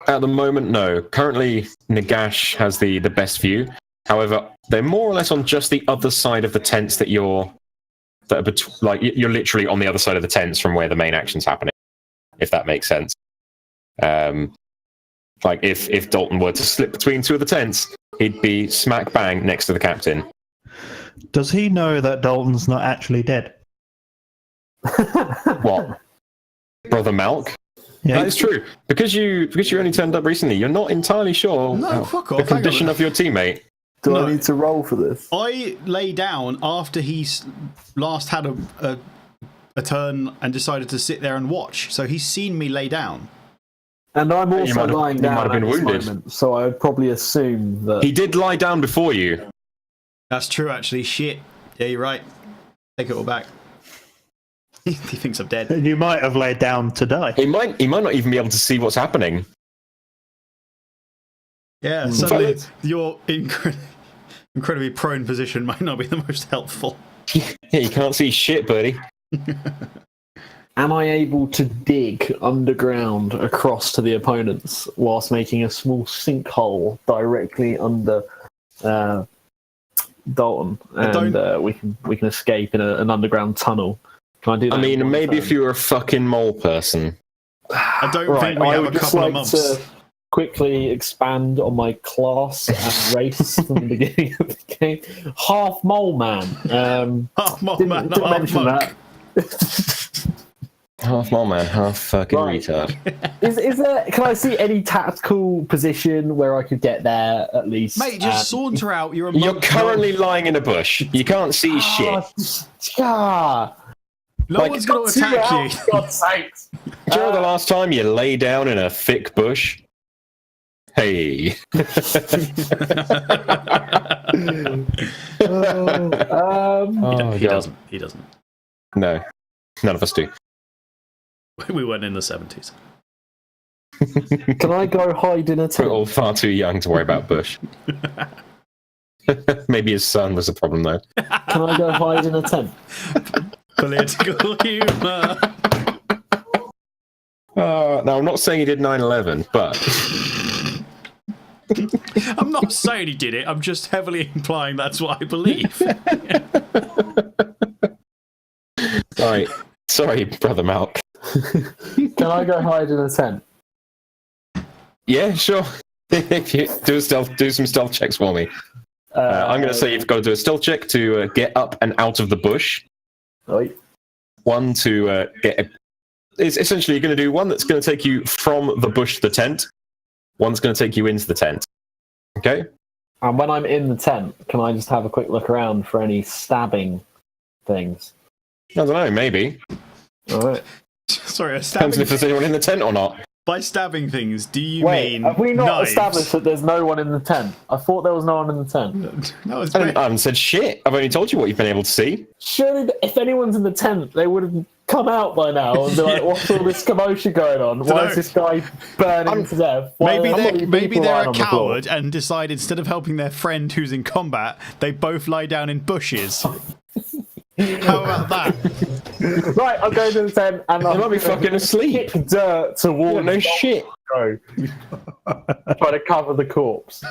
At the moment, no. Currently, Nagash has the best view. However, they're more or less on just the other side of the tents you're literally on the other side of the tents from where the main action's happening, if that makes sense. Like if Dalton were to slip between two of the tents, he'd be smack bang next to the captain. Does he know that Dalton's not actually dead? What? Brother Malk? Yeah. That is true. Because you only turned up recently, you're not entirely sure No, fuck off. the condition of your teammate. Do No. I need to roll for this? I lay down after he last had a turn and decided to sit there and watch. So he's seen me lay down. And I'm You also might have- lying you down might have been at this wounded. moment, so I would probably assume that... He did lie down before you. That's true, actually. Shit. Yeah, you're right. Take it all back. He thinks I'm dead. And you might have laid down to die. He might not even be able to see what's happening. Yeah, suddenly fact- your incredibly prone position might not be the most helpful. Yeah, you can't see shit, buddy. Am I able to dig underground across to the opponents whilst making a small sinkhole directly under Dalton, and we can escape in an underground tunnel? Can I do that? I mean, in one maybe turn? if you were a fucking mole person. I don't Right, think we I have a would just couple like of months. to quickly expand on my class and race from the beginning of the game. Half mole man. Half mole Didn't, man, didn't half mention monk. that. Half mole man, half fucking Right. retard. Is there? Can I see any tactical position where I could get there at least? Mate, just saunter out. You're a monk. You're currently lying in a bush. You can't see shit. No like, one's going to attack you. For God's sakes. Do you remember the last time you lay down in a thick bush? Hey. Oh, He God. doesn't. He doesn't. No, none of us do. We weren't in the 70s. Can I go hide in a We're tent? all far too young to worry about Bush. Maybe his son was a problem, though. Can I go hide in a tent? Political humour. Now, I'm not saying he did 9/11, but I'm not saying he did it. I'm just heavily implying that's what I believe. sorry, Brother Malk. Can I go hide in a tent? Yeah, sure. If you do some stealth checks for me. I'm going to say you've got to do a stealth check to get up and out of the bush. Right. One to get. It's essentially you're going to do one that's going to take you from the bush to the tent. One's going to take you into the tent. Okay. And when I'm in the tent, can I just have a quick look around for any stabbing things? I don't know. Maybe All right. Sorry, depends stabbing. if there's anyone in the tent or not. By stabbing things, do you Wait, mean have we not knives? established that there's no one in the tent? I thought there was no one in the tent. No, it's I haven't said shit. I've only told you what you've been able to see. Surely, if anyone's in the tent, they would have come out by now and be like, "What's all this commotion going on? Why is this guy burning to death? Why Maybe are there they're, maybe people they're lying a on the floor?" coward and decide instead of helping their friend who's in combat, they both lie down in bushes. How about that? Right, I'm going to the tent and They I'm might be fucking asleep. kick dirt towards No shit. go. Try to cover the corpse.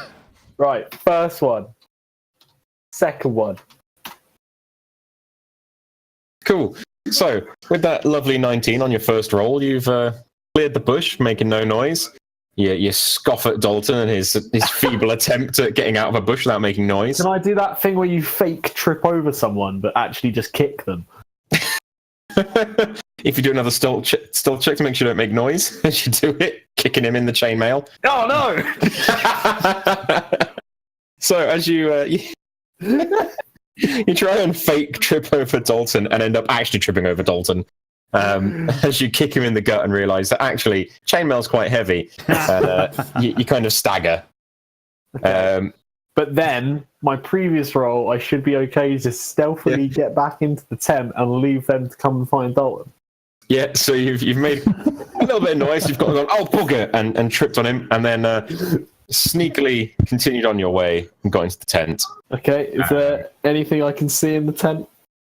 Right, first one. Second one. Cool. So, with that lovely 19 on your first roll, you've cleared the bush, making no noise. You scoff at Dalton and his feeble attempt at getting out of a bush without making noise. Can I do that thing where you fake trip over someone but actually just kick them? If you do another stealth check to make sure you don't make noise as you do it, kicking him in the chainmail. Oh no! So as you try and fake trip over Dalton and end up actually tripping over Dalton, as you kick him in the gut and realise that actually chainmail's quite heavy, and you kind of stagger. Okay. But then, my previous roll, I should be okay to stealthily get back into the tent and leave them to come and find Dalton. Yeah, so you've made a little bit of noise. You've gone, oh bugger, and tripped on him, and then sneakily continued on your way and got into the tent. Okay, is there anything I can see in the tent?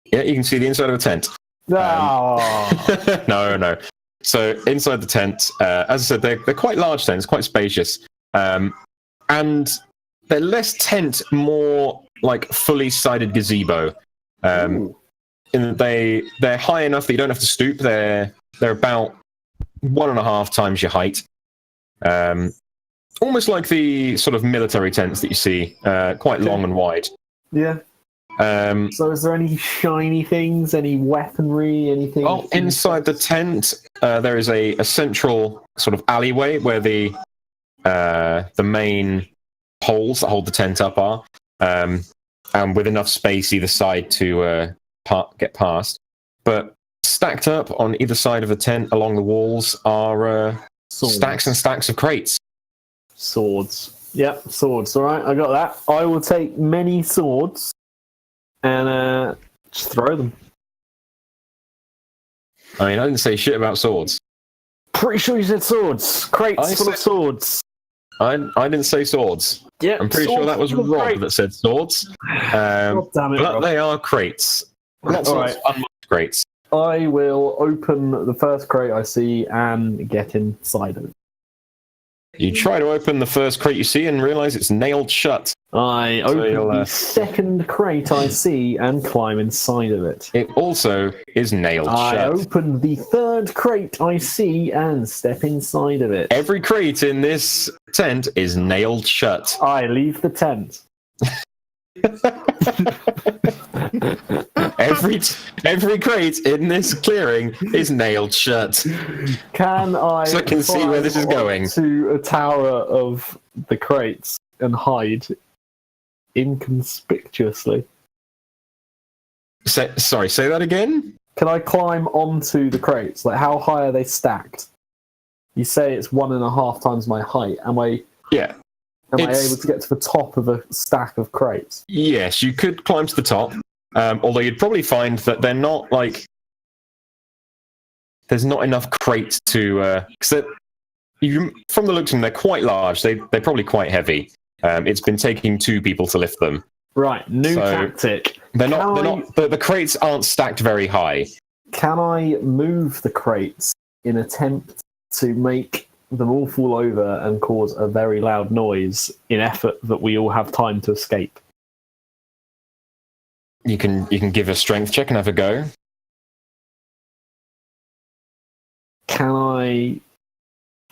Yeah, you can see the inside of a tent. No. No. So inside the tent, as I said, they're quite large tents, quite spacious, and they're less tent, more like fully sided gazebo. In that they're high enough that you don't have to stoop. They're about 1.5 times your height. Almost like the sort of military tents that you see, quite long and wide. Yeah. So is there any shiny things, any weaponry, anything? Oh, inside the tent, there is a central sort of alleyway where the main poles that hold the tent up are. and with enough space either side to get past. But stacked up on either side of the tent along the walls are stacks and stacks of crates. Swords. Yep, swords. All right, I got that. I will take many swords and just throw them. I mean, I didn't say shit about swords. Pretty sure you said swords. Crates full of swords. I didn't say swords. Yeah, I'm pretty sure that was Rob that said swords. God damn it, but Rob. they are crates. Not All right. unmarked crates. I will open the first crate I see and get inside of it. You try to open the first crate you see and realise it's nailed shut. I open the second crate I see and climb inside of it. It also is nailed I shut. open the third crate I see and step inside of it. Every crate in this tent is nailed shut. I leave the tent. Every crate in this clearing is nailed shut. Can I So I can see where this is going. To a tower of the crates and hide inconspicuously? Say that again? Can I climb onto the crates? Like, how high are they stacked? You say it's 1.5 times my height. Am I able to get to the top of a stack of crates? Yes, you could climb to the top. Although you'd probably find that they're not there's not enough crates to because from the looks of them, they're quite large. They're probably quite heavy. It's been taking 2 people to lift them. Right, new tactic. The crates aren't stacked very high. Can I move the crates in attempt to make them all fall over and cause a very loud noise in effort that we all have time to escape? You can give a strength check and have a go. Can I?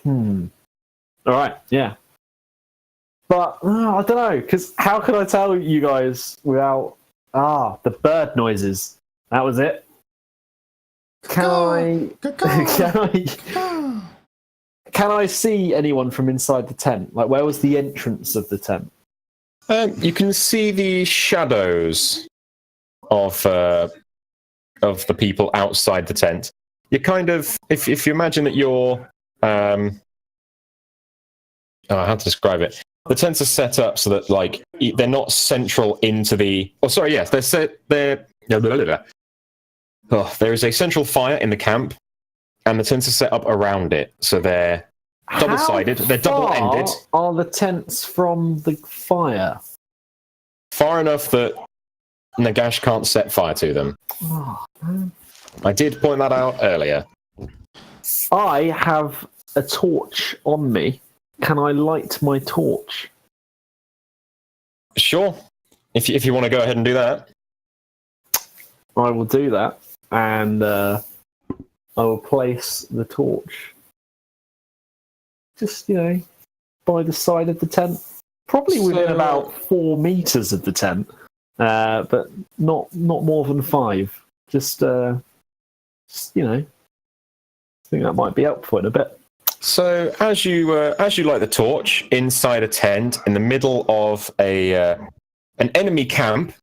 All right, yeah. But I don't know, because how can I tell you guys without the bird noises? That was it. Can I see anyone from inside the tent? Like, where was the entrance of the tent? You can see the shadows of the people outside the tent. You kind of, if you imagine that you're, how to describe it? The tents are set up so that they're not central into the. Oh, sorry, yes, they're set. There is a central fire in the camp, and the tents are set up around it, so they're double-sided. They're double-ended. Are the tents from the fire? Far enough that Nagash can't set fire to them. Oh, I did point that out earlier. I have a torch on me. Can I light my torch? Sure. If you want to go ahead and do that. I will do that, and I will place the torch just, by the side of the tent. Probably within about 4 meters of the tent, but not more than 5. Just I think that might be helpful in a bit. So as you light the torch inside a tent in the middle of an enemy camp,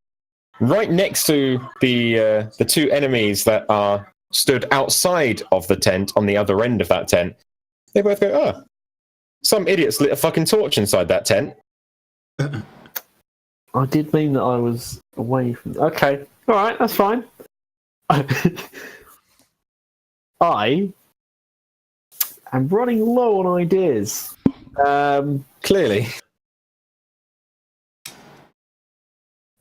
right next to the 2 enemies that are stood outside of the tent on the other end of that tent, they both go, "Oh, some idiots lit a fucking torch inside that tent." I did mean that I was away from. Okay, all right, that's fine. I am running low on ideas. Clearly.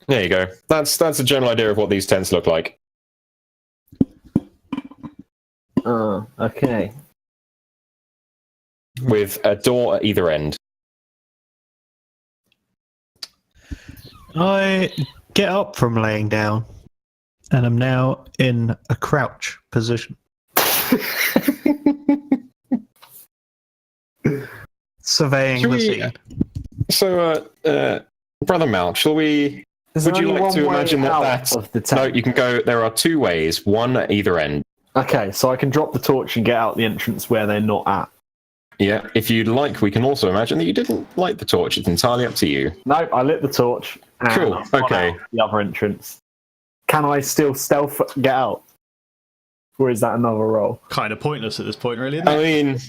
There you go. That's a general idea of what these tents look like. Okay. With a door at either end. I get up from laying down, and I'm now in a crouch position. Surveying the scene. So, Brother Malk, shall we... Would you like to imagine that of the tent? No, you can go... There are 2 ways, one at either end. Okay, so I can drop the torch and get out the entrance where they're not at. Yeah, if you'd like, we can also imagine that you didn't light the torch. It's entirely up to you. No, I lit the torch. And Cool, I've gone okay. out the other entrance. Can I still stealth get out? Or is that another roll? Kind of pointless at this point, really, isn't it? I mean,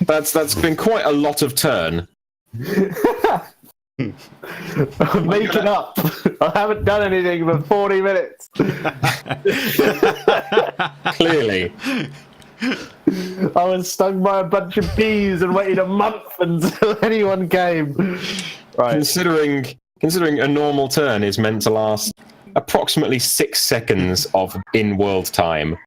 that's been quite a lot of turn. I'm making up. I haven't done anything for 40 minutes. Clearly. I was stung by a bunch of bees and waited a month until anyone came. Right. Considering a normal turn is meant to last approximately 6 seconds of in-world time.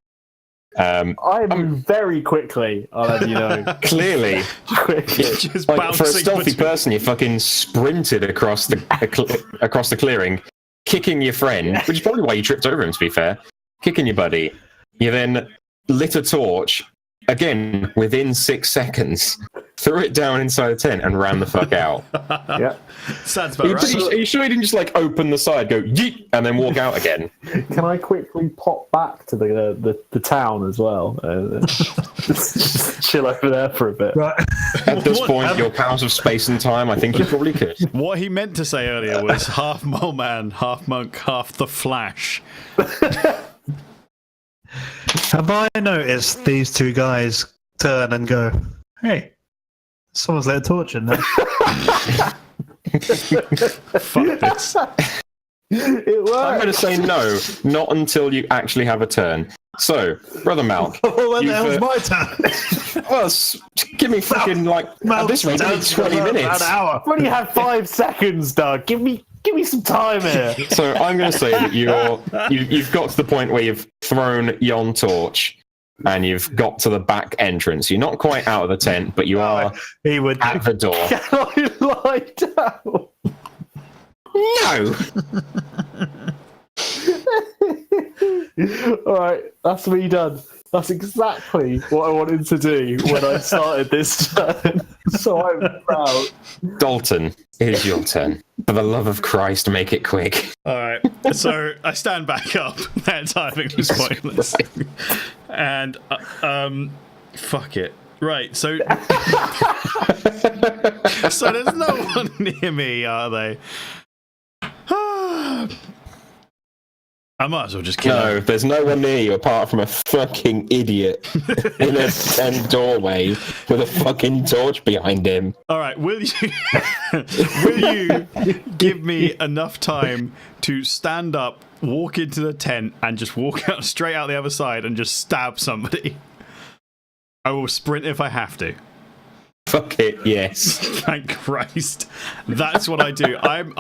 I move very quickly, I'll have you know. Clearly. Quickly. Just Like, for a bouncing stealthy between- person, you fucking sprinted across the clearing, kicking your friend, which is probably why you tripped over him, to be fair. Kicking your buddy. You then lit a torch, again, within 6 seconds, threw it down inside the tent, and ran the fuck out. Yeah. Sounds about right. Are you sure you didn't just, like, open the side, go, yeet, and then walk out again? Can I quickly pop back to the town as well? Just chill over there for a bit. Right. At this point, your powers of space and time, I think you probably could. What he meant to say earlier was half mole man, half monk, half the Flash. Have I noticed these two guys turn and go, hey, someone's lit a torch in there? Fuck this. It I'm going to works. say no, not until you actually have a turn. So, Brother Malk, Well, when the You've, hell's my turn? well, give me fucking, like, at this rate, Malk's 20 about minutes. An hour. I've only had 5 seconds, Doug. Give me some time here. So I'm going to say that you've got to the point where you've thrown yon torch and you've got to the back entrance. You're not quite out of the tent, but you are He would. at the door. Can I lie down? No! All right, that's me done. That's exactly what I wanted to do when I started this turn. So I'm proud. Dalton, it is your turn. For the love of Christ, make it quick. All right, so I stand back up. That timing was pointless. And fuck it. Right, so so there's no one near me, are they? I might as well just kill No, him. there's no one near you apart from a fucking idiot in a tent doorway with a fucking torch behind him. All right, will you give me enough time to stand up, walk into the tent, and just walk out straight out the other side and just stab somebody? I will sprint if I have to. Fuck it, yes. Thank Christ. That's what I do. I'm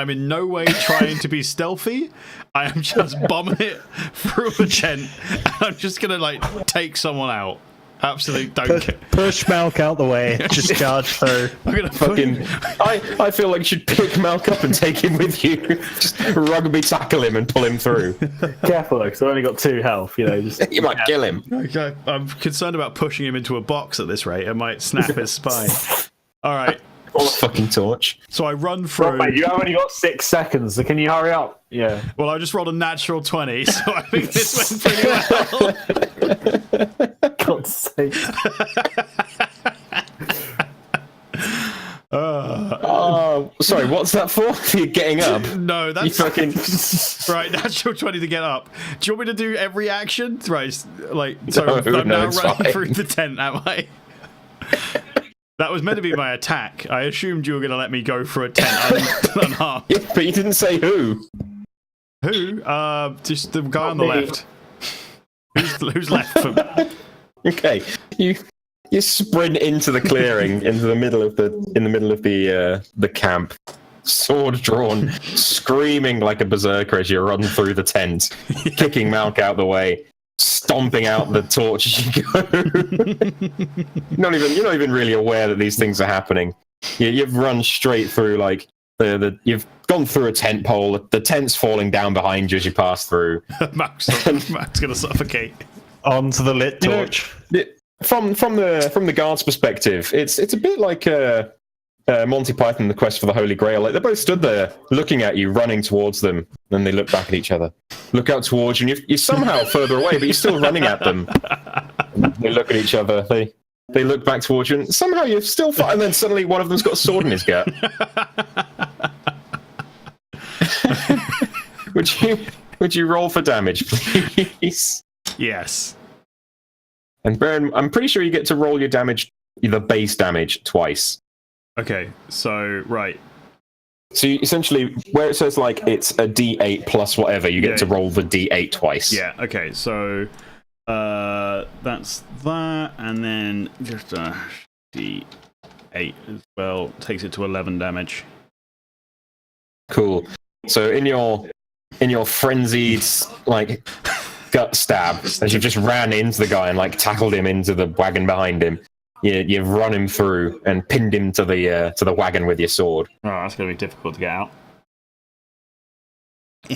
in no way trying to be stealthy. I am just bombing it through a tent, and I'm just gonna like take someone out. Absolutely don't care. Push Malk out the way. Just charge through. I'm gonna Fucking, I feel like you should pick Malk up and take him with you. Just rugby tackle him and pull him through. Careful though, because I've only got 2 health. You know, just You might kill him. Okay, I'm concerned about pushing him into a box at this rate. It might snap his spine. All right, Or a fucking torch. so I run through. mate, you have only got 6 seconds. So can you hurry up? Yeah. Well, I just rolled a natural 20, so I think this went pretty well. God's sake. Oh, sorry, what's that for? You're getting up. No, You that's fucking. right. Natural 20 to get up. Do you want me to do every action? Right, like so. No, I'm now it's running fine. through the tent. Am I? That was meant to be my attack. I assumed you were going to let me go for a tent unharmed. Yeah, but you didn't say who. Who? Just the guy on the me. left. Who's left for me? Okay, you sprint into the clearing, into the middle of the camp, sword drawn, screaming like a berserker as you run through the tent, kicking Malk out the way, stomping out the torch as you go. You're not even really aware that these things are happening. You've run straight through like you've gone through a tent pole. The tent's falling down behind you as you pass through. Max gonna suffocate. Onto the lit You know, torch. From the guard's perspective, it's a bit like Monty Python, The Quest for the Holy Grail. Like they're both stood there looking at you, running towards them. Then they look back at each other, look out towards you, and you're somehow further away, but you're still running at them. They look at each other. They look back towards you, and somehow you're still fighting. And then suddenly one of them's got a sword in his gut. Would you roll for damage, please? Yes. And I'm pretty sure you get to roll your damage, the base damage, twice. Okay, so, right. So you, essentially, where it says like it's a D8 plus whatever, you get to roll the D8 twice. Yeah, okay, so that's that, and then just a D8 as well. Takes it to 11 damage. Cool. So in your frenzied like gut stab, as you just ran into the guy and like tackled him into the wagon behind him, you've run him through and pinned him to the wagon with your sword. Oh, that's gonna be difficult to get out.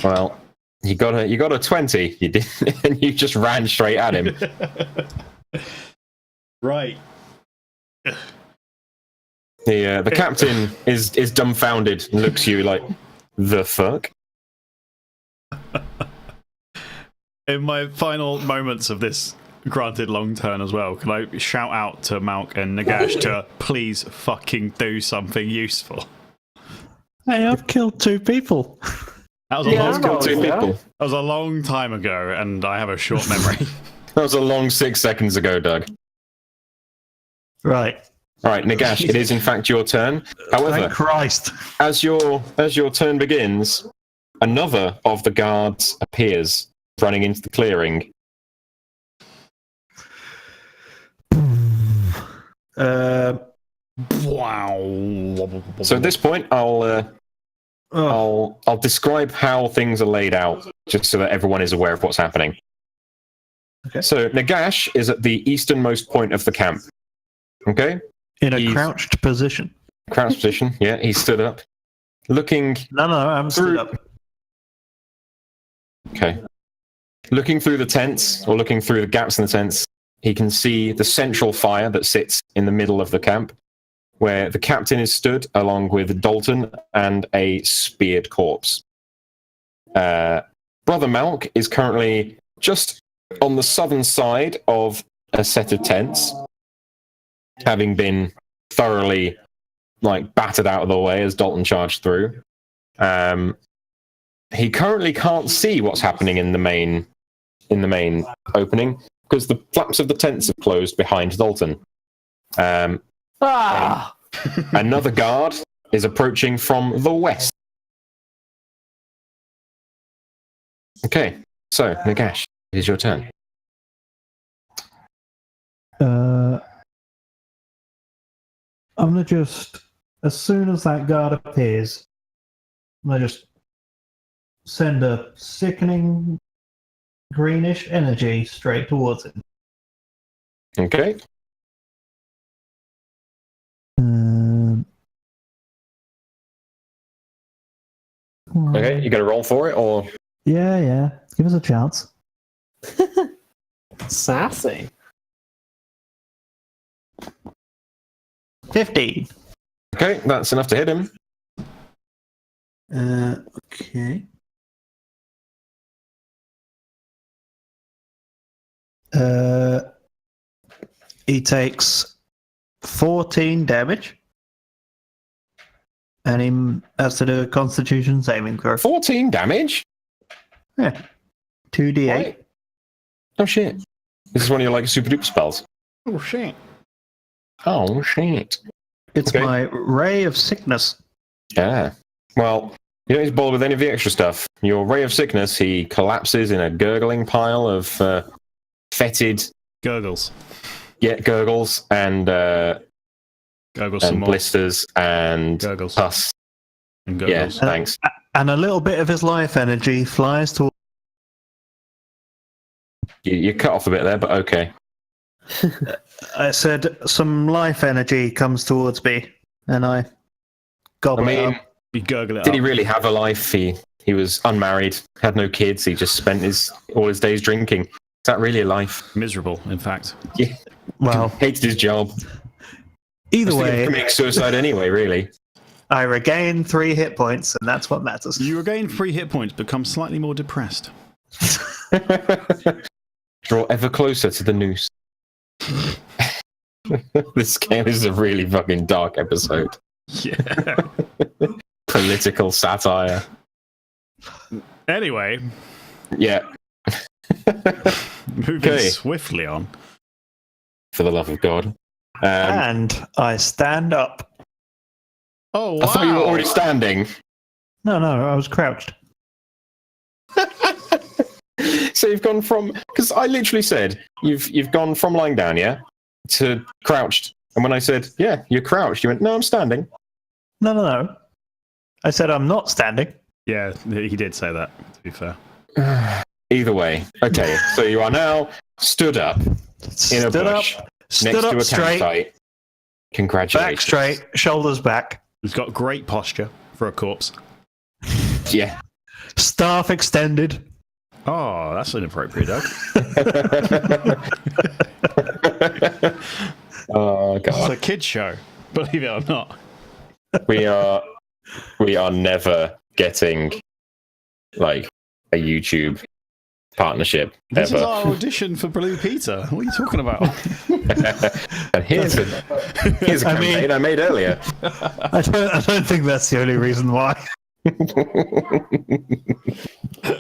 Well, you got a 20. You did, and you just ran straight at him. Right. The captain is dumbfounded and looks at you like, the fuck? In my final moments of this granted long turn as well, can I shout out to Malk and Nagash to please fucking do something useful? Hey, I've killed 2 people. That was a long time ago, and I have a short memory. That was a long 6 seconds ago, Doug. Right. All right, Nagash, it is in fact your turn. However, Thank Christ. as your turn begins, another of the guards appears, running into the clearing. Wow. So at this point, I'll describe how things are laid out, just so that everyone is aware of what's happening. Okay. So Nagash is at the easternmost point of the camp. Okay. In a crouched position. Crouched position. Yeah, he stood up, looking. No, I'm stood up. Okay. Looking through the tents, or looking through the gaps in the tents, he can see the central fire that sits in the middle of the camp, where the captain is stood along with Dalton and a speared corpse. Brother Malk is currently just on the southern side of a set of tents, having been thoroughly battered out of the way as Dalton charged through. He currently can't see what's happening in the main opening because the flaps of the tents have closed behind Dalton. Another guard is approaching from the west. Okay, so Nagash, it is your turn. I'm gonna just, as soon as that guard appears, I'm gonna just send a sickening greenish energy straight towards him. Okay. Okay, you gonna roll for it, or? Yeah. Give us a chance. Sassy. 15. Okay, that's enough to hit him. Okay. He takes 14 damage. And he has to do a Constitution saving throw. 14 damage? Yeah. 2d8. Right. Oh shit. This is one of your super duper spells. Oh shit. Oh shit. It's Okay. my Ray of Sickness. Yeah. Well, you don't need to bother with any of the extra stuff. Your Ray of Sickness, he collapses in a gurgling pile of fetid Gurgles. gurgles and Gurgles some more. blisters and Gurgles. pus. And Yeah, gurgles. thanks. And a little bit of his life energy flies towards. You cut off a bit there, but okay. I said some life energy comes towards me, and I gobble it up. You gurgle it Did up. he really have a life? He was unmarried, had no kids. He just spent all his days drinking. Is that really a life? Miserable, in fact. Yeah. Well, Hated his job. either Was thinking of way, committing suicide anyway, really. I I regain 3 hit points, and that's what matters. You regain 3 hit points, become slightly more depressed. Draw ever closer to the noose. This game is a really fucking dark episode. Yeah. Political satire. Anyway, Yeah. moving Okay. swiftly on. For the love of God. And I stand up. Oh, wow. I thought you were already standing. No, I was crouched. So you've gone from, because I literally said you've gone from lying down, yeah, to crouched. And when I said, yeah, you're crouched, you went, no, I'm standing. No. I said I'm not standing. Yeah, he did say that, to be fair. Either way, okay. So you are now stood up in a Stood bush up, next stood to up a straight, campsite. Congratulations. back straight, shoulders back, He's got great posture for a corpse. Yeah. staff extended. Oh, that's inappropriate, Doug. Oh It's god. a kid's show, believe it or not. We are never getting like a YouTube partnership This is ever. our audition for Blue Peter. What are you talking about? And here's a campaign I made earlier. I don't think that's the only reason why.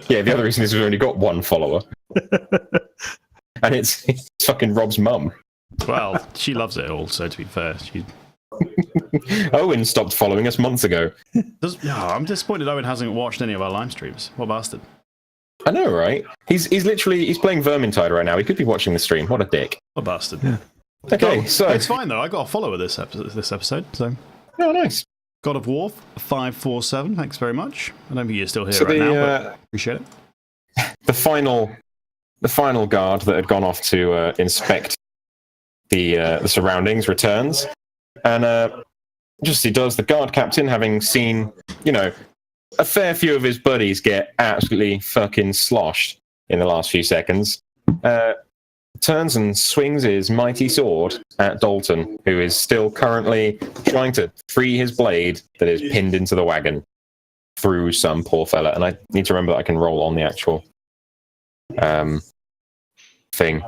Yeah, the other reason is we've only got one follower. And it's fucking Rob's mum. Well, she loves it all, so to be fair, she Owen stopped following us months ago. does. No, I'm disappointed Owen hasn't watched any of our live streams. What a bastard. I know, right? He's playing Vermintide right now. He could be watching the stream. What a dick. What a bastard. Yeah. Okay, so It's fine, though. I got a follower this episode, so... oh, nice. God of War 547, thanks very much. I don't think you're still here So right the, now, but appreciate it. The final guard that had gone off to inspect the surroundings returns, and just he does. The guard captain, having seen a fair few of his buddies get absolutely fucking sloshed in the last few seconds, turns and swings his mighty sword at Dalton, who is still currently trying to free his blade that is pinned into the wagon through some poor fella. And I need to remember that I can roll on the actual thing.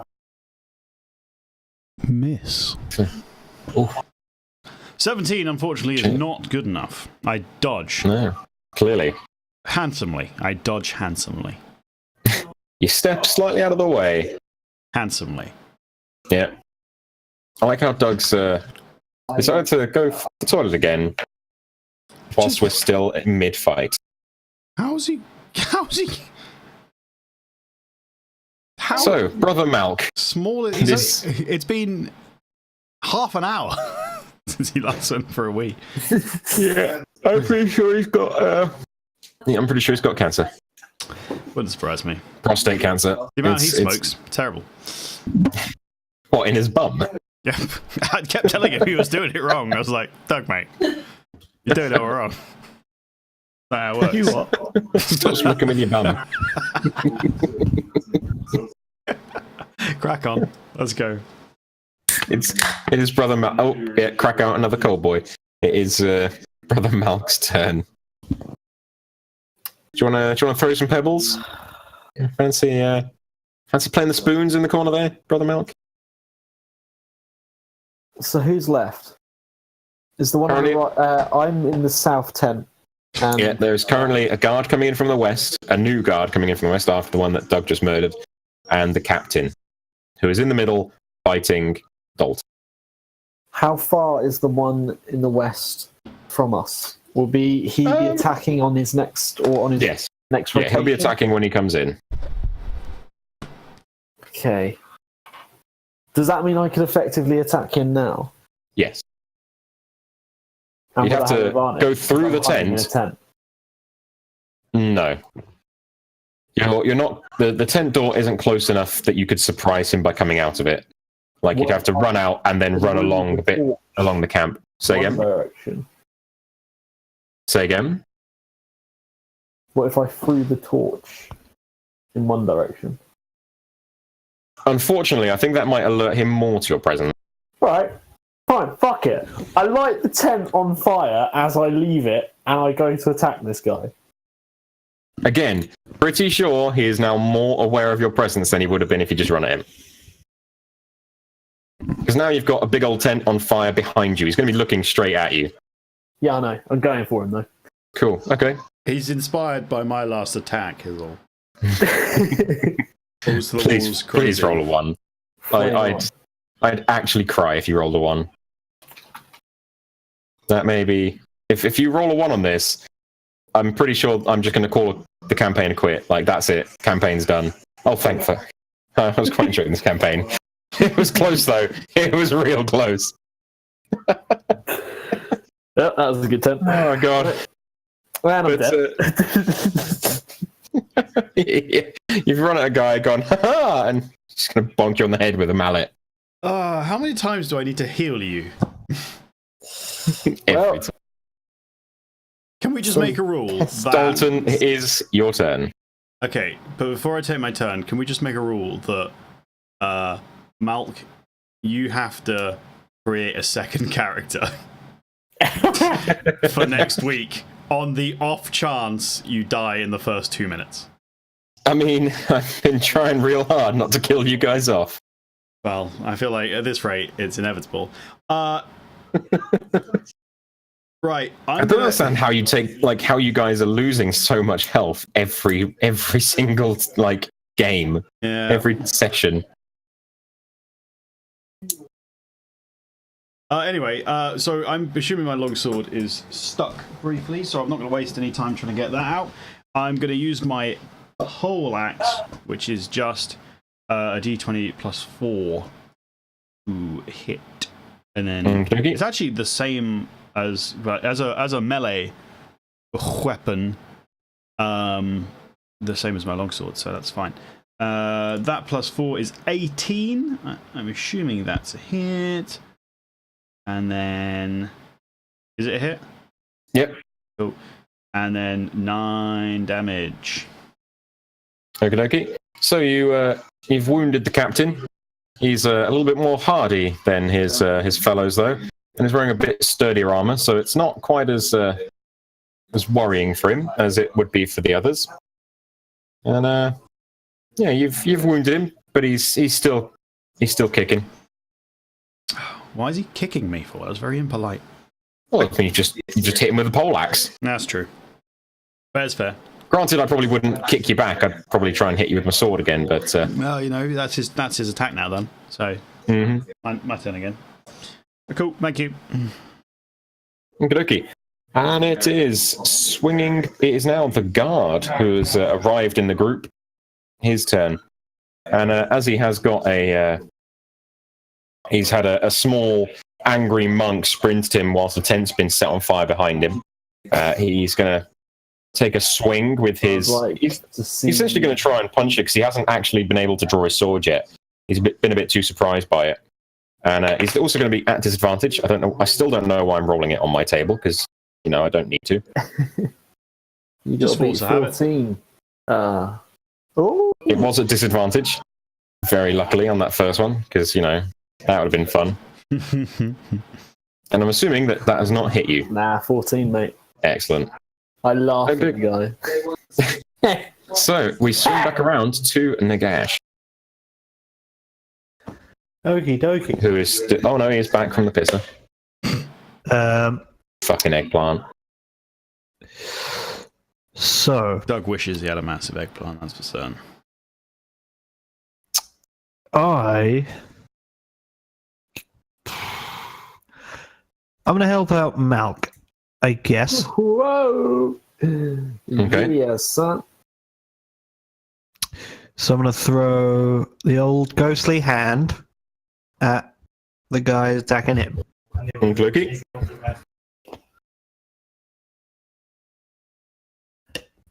Miss. Oh. 17, unfortunately, is not good enough. I dodge No, clearly. handsomely. I dodge handsomely. You step slightly out of the way. Handsomely. Yeah. I like how Doug's decided to go to the toilet again whilst we're still in mid-fight. How's he... How So, Brother Malk. small... It's been half an hour since he last went for a wee. Yeah, I'm pretty sure he's got. I'm pretty sure he's got cancer. Wouldn't surprise me. Prostate cancer. The amount he It's- smokes, terrible. What, in his bum? Yeah, I kept telling him he was doing it wrong. I was like, Doug, mate, you're doing it all wrong. That's how it works. You what? Stop smoking with your bum. Crack on. Let's go. It is Brother Malk. Oh, yeah, crack out another cold boy. It is Brother Malk's turn. Do you want to throw some pebbles? Fancy playing the spoons in the corner there, Brother Malk? So who's left? Is the one on the right? I'm in the south tent. And Yeah, there's currently a guard coming in from the west, a new guard coming in from the west after the one that Doug just murdered, and the captain, who is in the middle fighting Dalton. how far is the one in the west from us? Will he be attacking on his next Yes. next Yeah, rotation? he'll be attacking when he comes in. Okay. Does that mean I could effectively attack him now? Yes. And You'd will have I to advantage? go through I'm the hiding in tent. a tent. No. You're not. The tent door isn't close enough that you could surprise him by coming out of it. Like, you'd have to run out and then run along a bit along the camp. Say One again? direction. Say again? What if I threw the torch in one direction? Unfortunately, I think that might alert him more to your presence. Right. Fine, fuck it. I light the tent on fire as I leave it, and I go to attack this guy. Again, pretty sure he is now more aware of your presence than he would have been if you just run at him. Because now you've got a big old tent on fire behind you. He's going to be looking straight at you. Yeah, I know. I'm going for him, though. Cool. Okay. He's inspired by my last attack, is all. Balls to the walls, Please crazy. roll a 1. I'd actually cry if you rolled a 1. That may be... If you roll a 1 on this, I'm pretty sure I'm just going to call the campaign a quit. Like, that's it. Campaign's done. Oh, thank fuck. I was quite enjoying this campaign. It was close, though. It was real close. Yep, that was a good turn. Oh, God. Well, I'm dead. You've run at a guy, gone, ha-ha, and just going to bonk you on the head with a mallet. How many times do I need to heal you? Every time. Can we just make a rule that... Dalton, it is your turn. Okay, but before I take my turn, can we just make a rule that, Malk, you have to create a second character for next week on the off chance you die in the first 2 minutes? I mean, I've been trying real hard not to kill you guys off. Well, I feel like at this rate, it's inevitable. Right, I don't understand how you take, like, how you guys are losing so much health every single, like, game, every session. Anyway, so I'm assuming my longsword is stuck briefly, so I'm not going to waste any time trying to get that out. I'm going to use my pole axe, which is just a d20 plus 4 to hit, and then it's actually the same as a melee weapon, the same as my longsword, so that's fine. That plus 4 is 18. I'm assuming that's a hit. And then, is it a hit? Yep. Cool. And then 9 damage. Okie dokie. So you've wounded the captain. He's a little bit more hardy than his fellows, though, and he's wearing a bit sturdier armor, so it's not quite as worrying for him as it would be for the others. And yeah, you've wounded him, but he's still kicking. Why is he kicking me for? That was very impolite. Well, you just hit him with a pole axe. That's true. Fair's fair. Granted, I probably wouldn't kick you back. I'd probably try and hit you with my sword again, but... Well, you know, that's his attack now, then. So, my turn again. Cool, thank you. Okie dokie. And it is swinging... It is now the guard who has arrived in the group. His turn. And as he has got he's had a small, angry monk sprint him whilst the tent's been set on fire behind him. He's going to take a swing with his... He's essentially going to try and punch it because he hasn't actually been able to draw his sword yet. He's been a bit too surprised by it. And he's also going to be at disadvantage. I still don't know why I'm rolling it on my table because, you know, I don't need to. You just beat 14. It was at disadvantage, very luckily, on that first one because, you know, that would have been fun. And I'm assuming that has not hit you. Nah, 14, mate. Excellent. I laughed at the guy. So, we swing back around to Nagash. Okie dokie. Who is... oh no, he is back from the pisser. Fucking eggplant. So, Doug wishes he had a massive eggplant, that's for certain. I'm going to help out Malk, I guess. Whoa! Okay. Yes, son. So I'm going to throw the old ghostly hand at the guy attacking him. Okie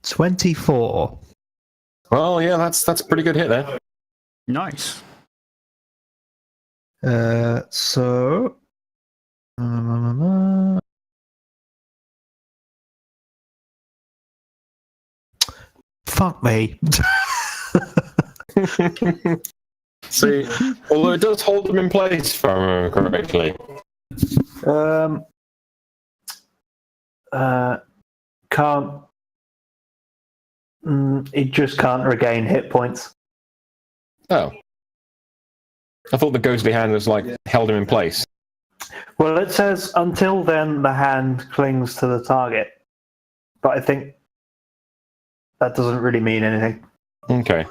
24. well, yeah, that's a pretty good hit there. Nice. So... fuck me. See, although it does hold them in place, if I remember correctly. Can't. It just can't regain hit points. Oh. I thought the ghostly hand was like held him in place. Well, it says until then the hand clings to the target, but I think that doesn't really mean anything. Okay.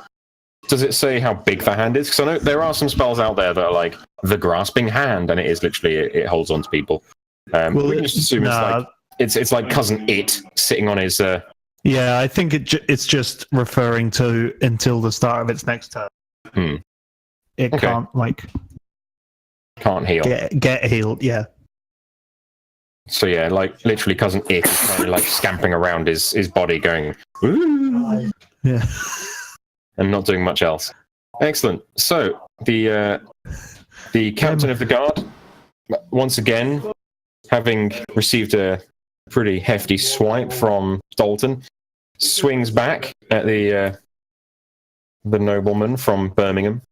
Does it say how big the hand is? Because I know there are some spells out there that are like the grasping hand, and it is literally it holds on to people. We can just assume it's like cousin It sitting on his. Yeah, I think it's just referring to until the start of its next turn. It Okay. can't heal. get healed. Yeah. So yeah, like literally cousin It is kind of like scampering around his body, going "Ooh," Yeah. and not doing much else. Excellent. So the captain of the guard, once again, having received a pretty hefty swipe from Dalton, swings back at the nobleman from Birmingham.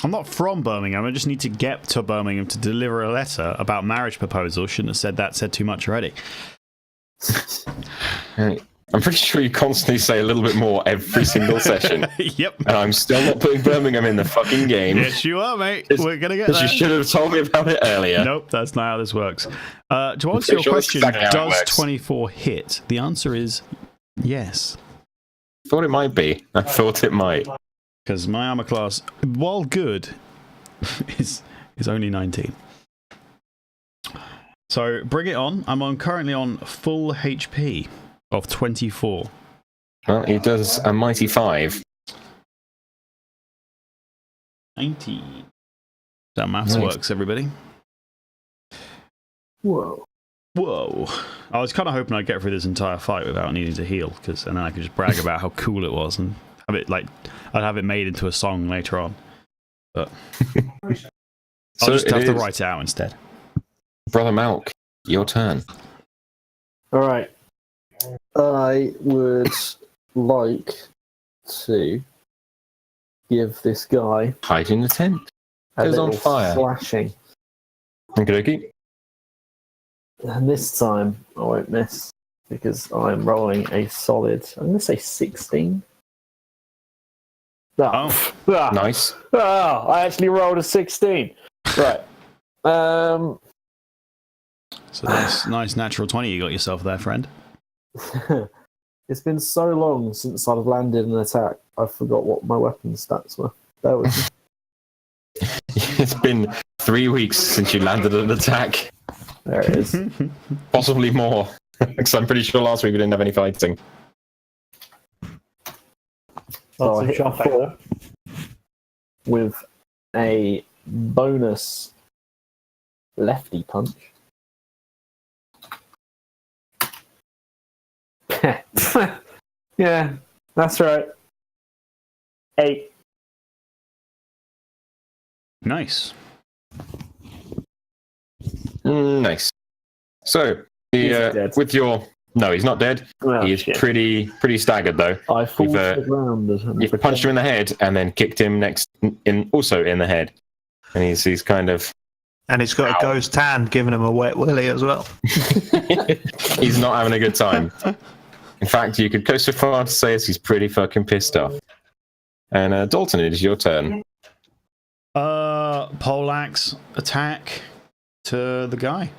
I'm not from Birmingham. I just need to get to Birmingham to deliver a letter about marriage proposal. Shouldn't have said that. Said too much already. I'm pretty sure you constantly say a little bit more every single session. Yep. And I'm still not putting Birmingham in the fucking game. Yes, you are, mate. We're gonna get Because there. you should have told me about it earlier. Nope, that's not how this works. To answer pretty your sure that's question, exactly how it does works. 24 hit? The answer is yes. Thought it might be. I thought it might. Because my armor class, while good, is only 19. So bring it on. I'm currently on full HP of 24. Well, he does a mighty 5. 19. That maths Nice. works, everybody. Whoa. Whoa. I was kind of hoping I'd get through this entire fight without needing to heal, and then I could just brag about how cool it was and have it I'd have it made into a song later on. But I'll just have to write it out instead. Brother Malk, your turn. All right. I would like to give this guy Hide in the tent. a Goes on little fire. slashing. Okie And this time I won't miss because I'm rolling a solid, I'm going to say 16. Oh. Nice. I actually rolled a 16. Right. So nice natural 20 you got yourself there, friend. It's been so long since I've landed an attack, I forgot what my weapon stats were. Bear with me. It's been 3 weeks since you landed an attack. There it is. Possibly more. Because I'm pretty sure last week we didn't have any fighting. So I hit a 4 with a bonus lefty punch. Yeah, that's right. 8. Nice. Nice. So, dead. with your... No, he's not dead. Oh, He is shit. pretty staggered, though. I fall You've, to the ground. And You've punched him in the head and then kicked him also in the head. And he's kind of... And he's got a ghost hand giving him a wet willy as well. He's not having a good time. In fact, you could go so far to say as he's pretty fucking pissed off. And Dalton, it is your turn. Poleaxe attack to the guy.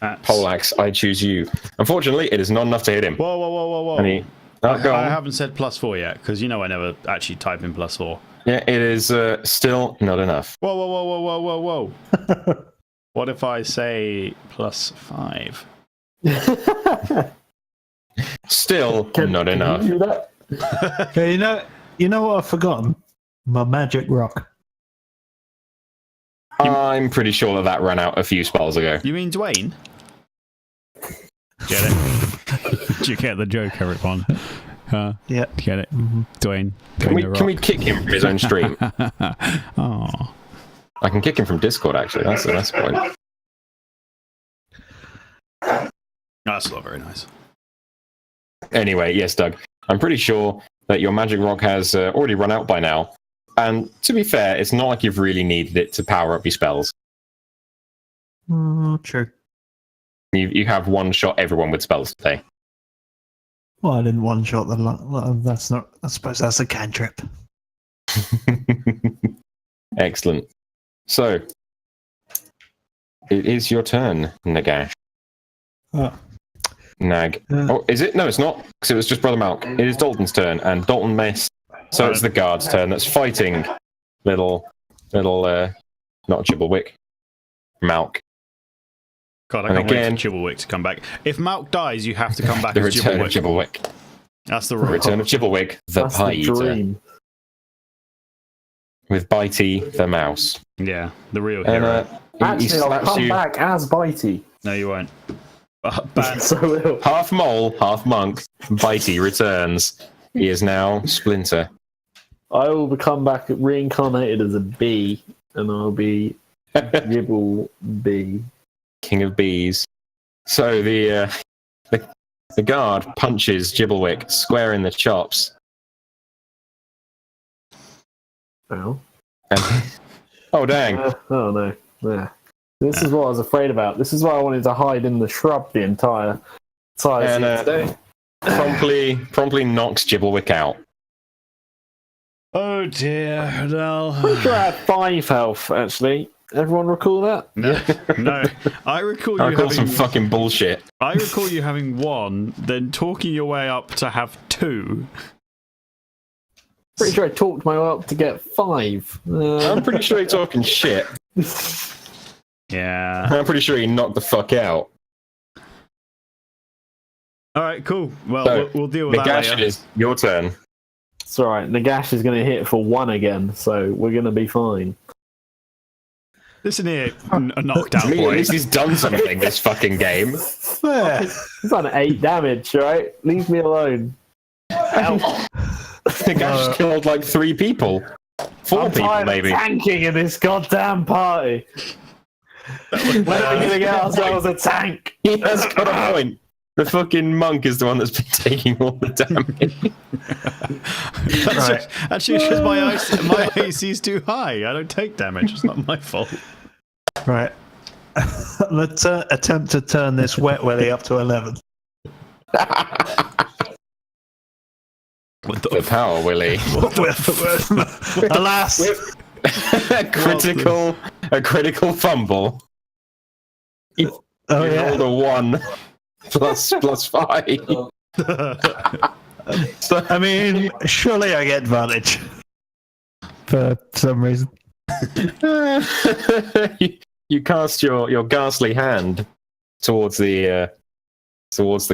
Poleaxe, I choose you. Unfortunately, it is not enough to hit him. Whoa. And he... Oh, go I on. haven't said +4 yet, because you know I never actually type in +4. Yeah, it is still not enough. Whoa. What if I say +5? Still not enough. Can you do that? Okay, you know what I've forgotten? My magic rock. I'm pretty sure that ran out a few spells ago. You mean Dwayne? Get it? Do you get the joke, everyone? Yeah. Get it? Mhm. Dwayne. Can we kick him from his own stream? Oh. I can kick him from Discord, actually. That's the point. That's not very nice. Anyway, yes, Doug. I'm pretty sure that your magic rock has already run out by now. And to be fair, it's not like you've really needed it to power up your spells. True. You have one-shot everyone with spells today. Well, I didn't one shot the. That's not. I suppose that's a cantrip. Excellent. So, it is your turn, Nagash. Nag. Oh, is it? No, it's not, because it was just Brother Malk. It is Dalton's turn, and Dalton missed. So it's the guard's turn that's fighting little, not Jibblewick, Malk. God, I And can't again- wait for Jibblewick to come back. If Malk dies, you have to come back The as return of Jibblewick. Jibblewick. That's the The rule. return of Jibblewick, the That's pie the eater, dream. with Bitey the mouse. Yeah, the real And hero. he Actually, I'll slaps come you back as Bitey. No, you won't. Ban. So half mole, half monk. Bitey returns. He is now Splinter. I will become back reincarnated as a bee, and I'll be Gibble Bee. King of bees. So the guard punches Jibblewick square in the chops. Ow. And, oh dang! Oh no. Yeah. This is what I was afraid about. This is why I wanted to hide in the shrub the entire And season. promptly knocks Jibblewick out. Oh dear, no. Pretty sure I had 5 health, actually. Everyone recall that? No, no. I recall I you call some having. fucking bullshit. I recall you having 1, then talking your way up to have 2. Pretty sure I talked my way up to get 5. I'm pretty sure you're talking shit. Yeah. I'm pretty sure he knocked the fuck out. All right, cool. Well, So, we'll deal with that Nagash, it later. is your turn. It's alright. Nagash is going to hit for 1 again, so we're going to be fine. Listen here, a knocked out I mean, at boy. least he's done something this fucking game. Yeah. He's done 8 damage, right? Leave me alone. Nagash killed like 3 people. 4 I'm people, tired maybe. of tanking in this goddamn party. When are we going to get ourselves a tank? He has got a point. The fucking monk is the one that's been taking all the damage. Actually, it's just my AC is too high. I don't take damage. It's not my fault. Right. Let's attempt to turn this wet willy up to 11. What The power, Willie. Alas! a critical fumble. Oh, You yeah. rolled a 1 plus 5. So, I mean, surely I get advantage. For some reason. you cast your ghastly hand towards the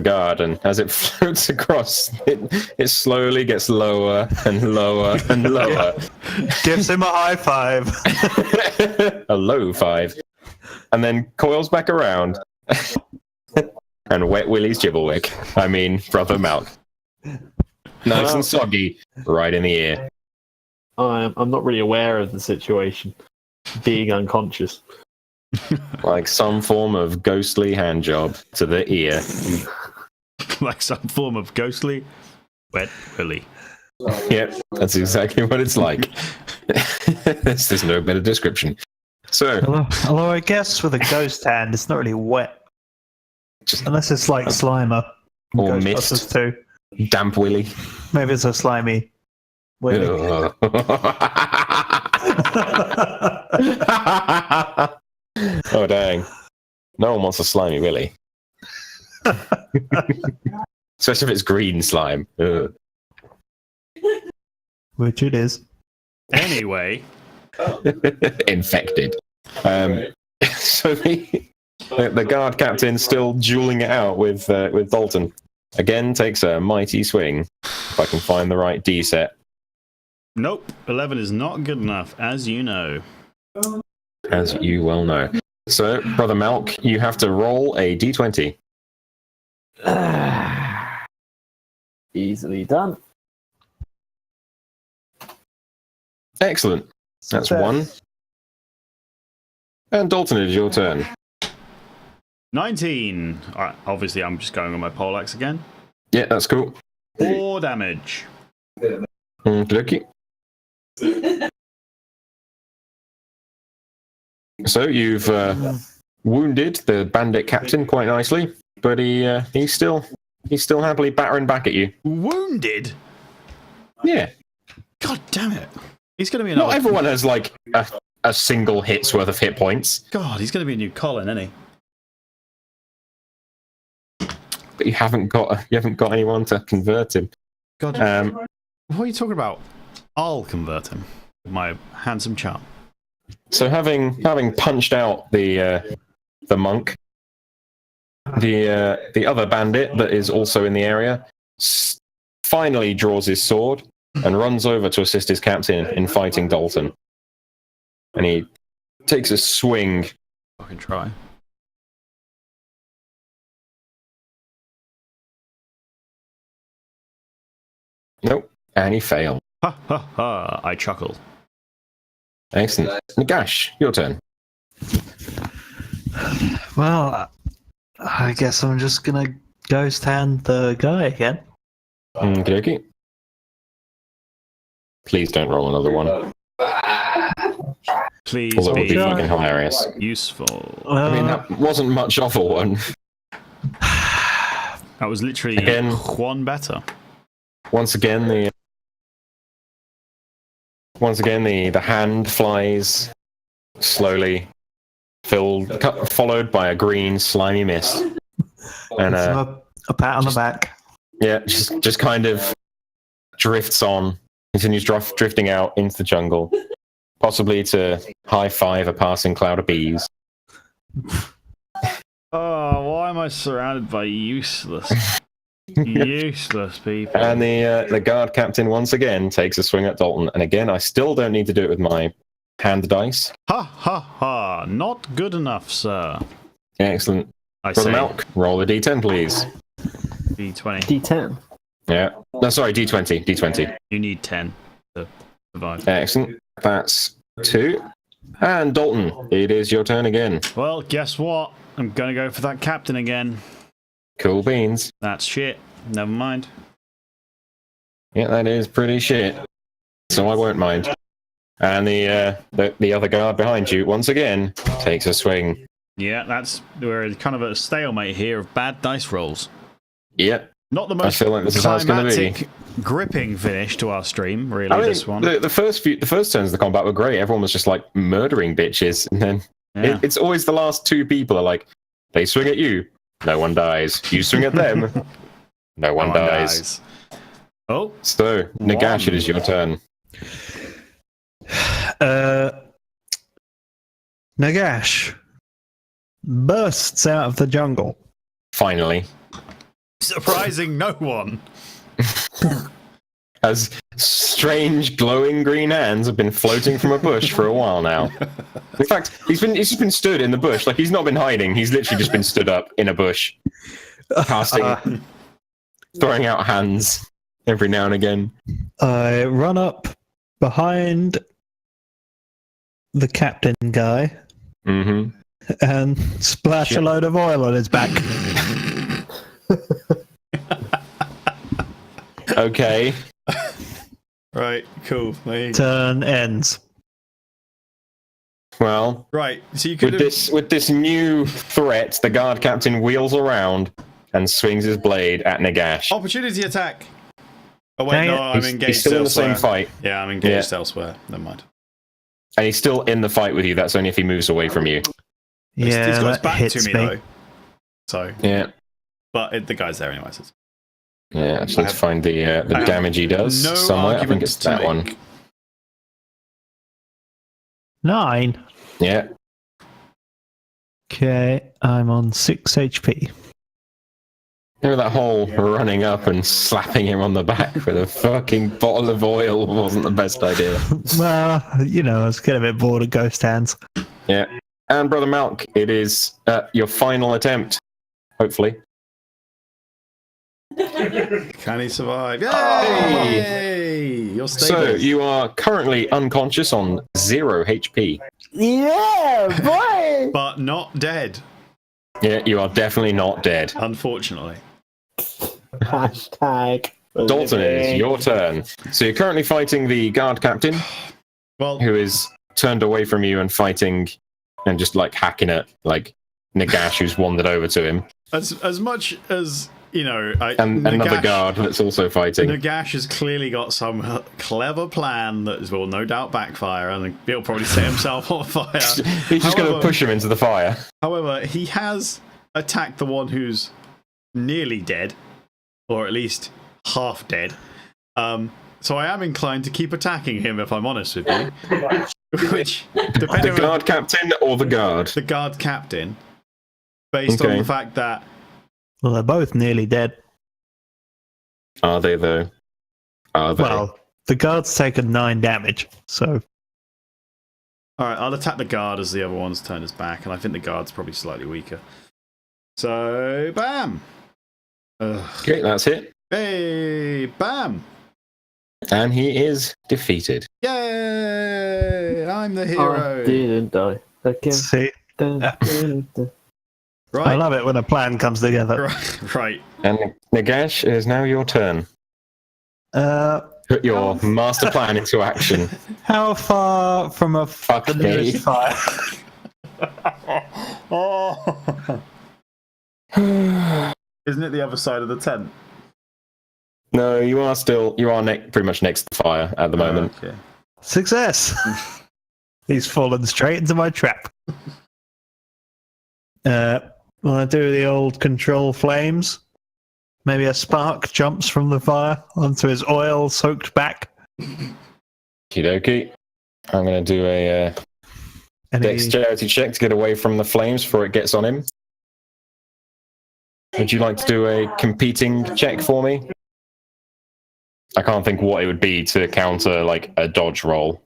guard, and as it floats across, it slowly gets lower and lower and lower. Gives him a high 5. A low 5, and then coils back around. And wet Willie's Jibblewick. I mean, Brother Malk. Nice and soggy, right in the ear. I'm not really aware of the situation. Being unconscious. Like some form of ghostly hand job to the ear. Like some form of ghostly wet willy. Yep, that's exactly what it's like. There's no better description. So, Although I guess with a ghost hand, it's not really wet. just Unless it's like Slimer. from Or Ghostbusters 2. damp Willie. Maybe it's a slimy willy. Ugh. Oh, dang. No one wants a slimy Willy. Especially if it's green slime. Ugh. Which it is. Anyway, Infected. So the guard captain still dueling it out with Dalton. Again, takes a mighty swing. If I can find the right D set. nope. 11 is not good enough, as you know. As you well know. So, Brother Malk, you have to roll a D20. Easily done. Excellent. That's 1. And Dalton, it is your turn. 19. All right, obviously, I'm just going on my poleaxe again. Yeah, that's cool. 4 damage. Okey-dokey. So you've wounded the bandit captain quite nicely, but he's still happily battering back at you. Wounded? Yeah. God damn it. He's going to be Not another... everyone has like a single hit's worth of hit points, God, he's going to be a new Colin, isn't he? but you haven't got anyone to convert him. God, what are you talking about? I'll convert him with my handsome charm. So having punched out the monk, the other bandit that is also in the area finally draws his sword and runs over to assist his captain in fighting Dalton. And he takes a swing. I can try. Nope, and he failed. Ha ha ha! I chuckle. Excellent. Nagash, your turn. Well, I guess I'm just gonna ghost hand the guy again. Okay. Please don't roll another one. Please Although it would be be fucking hilarious. useful. I mean, that wasn't much of a one. That was literally Again. one better. Once again, the hand flies slowly, followed by a green slimy mist, and So a pat on the back. yeah, just kind of drifts on, continues drifting out into the jungle, possibly to high five a passing cloud of bees. Oh, why am I surrounded by useless people? And the guard captain once again takes a swing at Dalton, and again I still don't need to do it with my hand dice. Ha ha ha! Not good enough, sir. Excellent. I Brother say Malk, roll a d10, please. D20. D10. Yeah. No, sorry, d20. D20. You need 10 to survive. Excellent. That's 2. And Dalton, it is your turn again. Well, guess what? I'm gonna go for that captain again. Cool beans. That's shit. Never mind. Yeah, that is pretty shit. So I won't mind. And the other guard behind you, once again, takes a swing. Yeah, we're kind of at a stalemate here of bad dice rolls. Yep. Not the I most feel like this is how it's going to be. climatic, gripping finish to our stream, really, I mean, this one. the first turns of the combat were great. Everyone was just like murdering bitches, and then Yeah. it's always the last two people are like, they swing at you, no one dies. You swing at them, no one dies. Oh, So, Nagash, it is your turn. Nagash bursts out of the jungle. Finally. surprising no one. As strange glowing green hands have been floating from a bush for a while now. In fact, he's just been stood in the bush. Like, he's not been hiding. He's literally just been stood up in a bush, casting, throwing out hands every now and again. I run up behind the captain guy Mm-hmm. and splash a load of oil on his back. Okay. Right, cool. Turn ends. Well, Right, so you could with this new threat, the guard captain wheels around and swings his blade at Nagash. opportunity attack. Oh wait, Dang no, it. I'm He's engaged still in the same elsewhere. fight, Yeah, I'm engaged elsewhere. Never mind. and he's still in the fight with you. That's only if he moves away from you. Yeah, he's got his that back hits to me, me. though. So, Yeah. but the guy's there anyway. So Yeah, I just need to find the have damage he does no somewhere. I think arguments it's to that make. one. 9. Yeah. Okay, I'm on 6 HP. You know, that whole running up and slapping him on the back with a fucking bottle of oil wasn't the best idea. Well, you know, I was getting a bit bored of ghost hands. Yeah. And Brother Malk, it is your final attempt, hopefully. can he survive? Yay! Oh! Yay! You're stable. So you are currently unconscious on 0 HP. Yeah, boy! but not dead, Yeah, you are definitely not dead. unfortunately. Hashtag. Dalton, it is your turn. So you're currently fighting the guard captain, Well, who is turned away from you and fighting and just like hacking at like Nagash, who's wandered over to him. as much as And another guard that's also fighting. Nagash has clearly got some clever plan that will no doubt backfire, and he'll probably set himself on fire. He's just going to push him into the fire. However, he has attacked the one who's nearly dead, or at least half dead. So I am inclined to keep attacking him, if I'm honest with you. Which, depending the guard captain or the guard? The guard captain, based on the fact that... Well, they're both nearly dead. Are they, though? Are they? Well, the guard's taken 9 damage, so... Alright, I'll attack the guard as the other one's turned his back, and I think the guard's probably slightly weaker. So, bam! Okay, that's it. Hey, bam! And he is defeated. Yay! I'm the hero. I didn't die. Okay. See? Right. I love it when a plan comes together. Right. And Nagash, it is now your turn. Put your master plan into action. How far from a Fuck me. fire? Isn't it the other side of the tent? No, you are pretty much next to the fire at the moment. Okay. Success! He's fallen straight into my trap. Will I do the old control flames? Maybe a spark jumps from the fire onto his oil-soaked back. Okie dokie. I'm going to do a dexterity check to get away from the flames before it gets on him. Would you like to do a competing check for me? I can't think what it would be to counter, like, a dodge roll.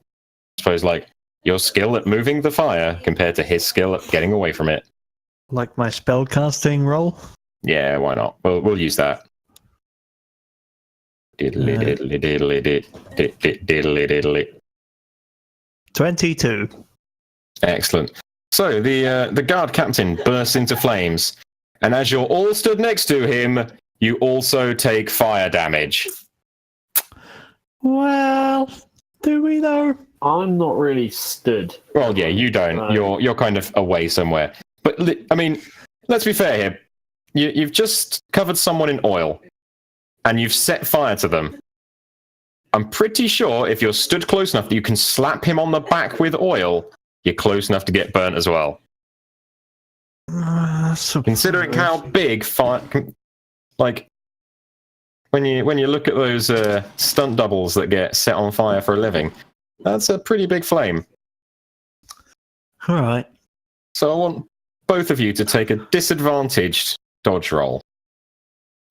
I suppose, like, your skill at moving the fire compared to his skill at getting away from it. Like my spellcasting roll? Yeah, why not? We'll use that. Diddly diddly diddly diddly diddly. 22. Excellent. So the guard captain bursts into flames, and as you're all stood next to him, you also take fire damage. Well, do we though? I'm not really stood. Well, yeah, you don't. You're kind of away somewhere. But I mean, let's be fair here. You've just covered someone in oil, and you've set fire to them. I'm pretty sure if you're stood close enough that you can slap him on the back with oil, you're close enough to get burnt as well. Considering how big fire, like when you look at those stunt doubles that get set on fire for a living, that's a pretty big flame. All right. So I want both of you to take a disadvantaged dodge roll.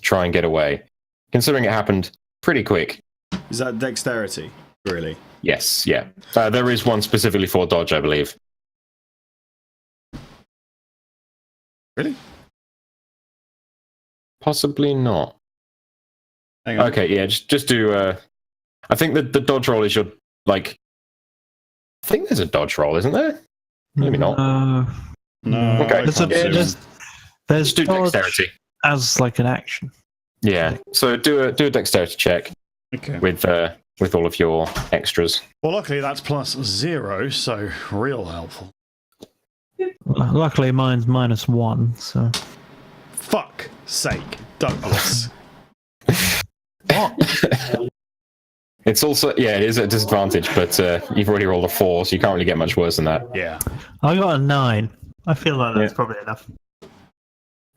Try and get away. Considering it happened pretty quick. Is that dexterity? Really? Yes, yeah. There is one specifically for dodge, I believe. Really? Possibly not. Hang on. Okay, yeah, just do... I think the dodge roll is your, like... I think there's a dodge roll, isn't there? Maybe not. No. Okay. There's do dodge dexterity. as like an action. Yeah, so do a dexterity check Okay. with all of your extras. Well, luckily that's +0, so real helpful. Luckily, mine's -1, so. Fuck sake, Douglas. What? It's also, yeah, it is a disadvantage, but you've already rolled a 4, so you can't really get much worse than that. Yeah. I got a 9. I feel like that's probably enough.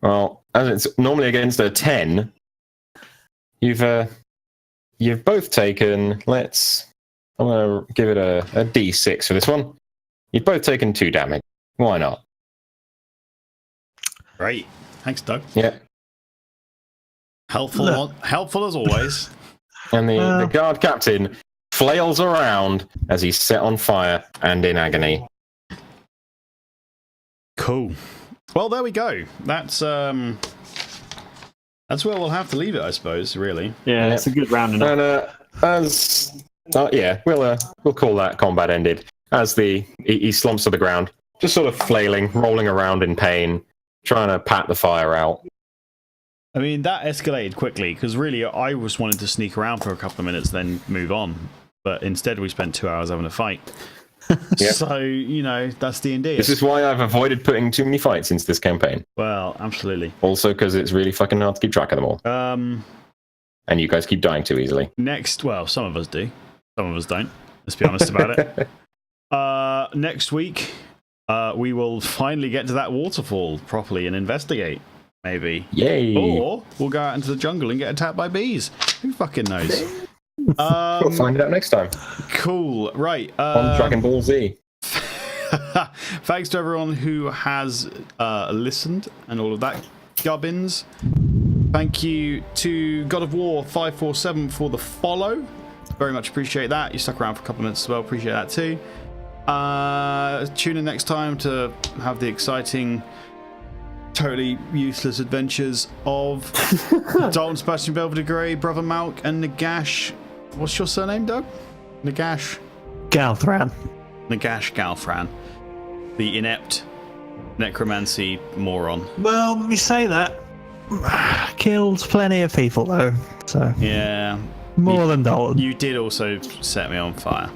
Well, as it's normally against a 10, you've both taken, I'm going to give it a D6 for this one. You've both taken 2 damage. Why not? Great. Thanks, Doug. Yeah. Helpful as always. And the guard captain flails around as he's set on fire and in agony. Cool. Well, there we go. That's where we'll have to leave it, I suppose. Really. Yeah, it's a good round. And we'll call that combat ended as he slumps to the ground, just sort of flailing, rolling around in pain, trying to pat the fire out. I mean, that escalated quickly because really, I was wanting to sneak around for a couple of minutes, then move on. But instead, we spent 2 hours having a fight. Yeah. So, you know, that's D&D. This is why I've avoided putting too many fights into this campaign. Well, absolutely. Also, because it's really fucking hard to keep track of them all. And you guys keep dying too easily. Next, well, some of us do. Some of us don't. Let's be honest about it. Next week, we will finally get to that waterfall properly and investigate, maybe. Yay! Or we'll go out into the jungle and get attacked by bees. Who fucking knows? We'll find out next time. Cool. Right. On Dragon Ball Z. Thanks to everyone who has listened and all of that gubbins. Thank you to God of War 547 for the follow. Very much appreciate that. You stuck around for a couple of minutes as well. Appreciate that too. Tune in next time to have the exciting, totally useless adventures of Dalton Sebastian Belvedere Grey, Brother Malk, and Nagash. What's your surname, Doug? Nagash Galthran. Nagash Galthran, the inept necromancy moron. Well, you say that. Killed plenty of people, though. So Yeah. more than Dalton. You did also set me on fire.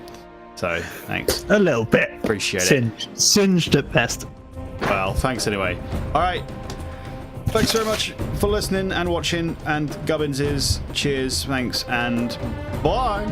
So, thanks. A little bit. Appreciate it. Singed at best. Well, thanks anyway. All right. Thanks very much for listening and watching. And Gubbins is cheers, thanks, and bye.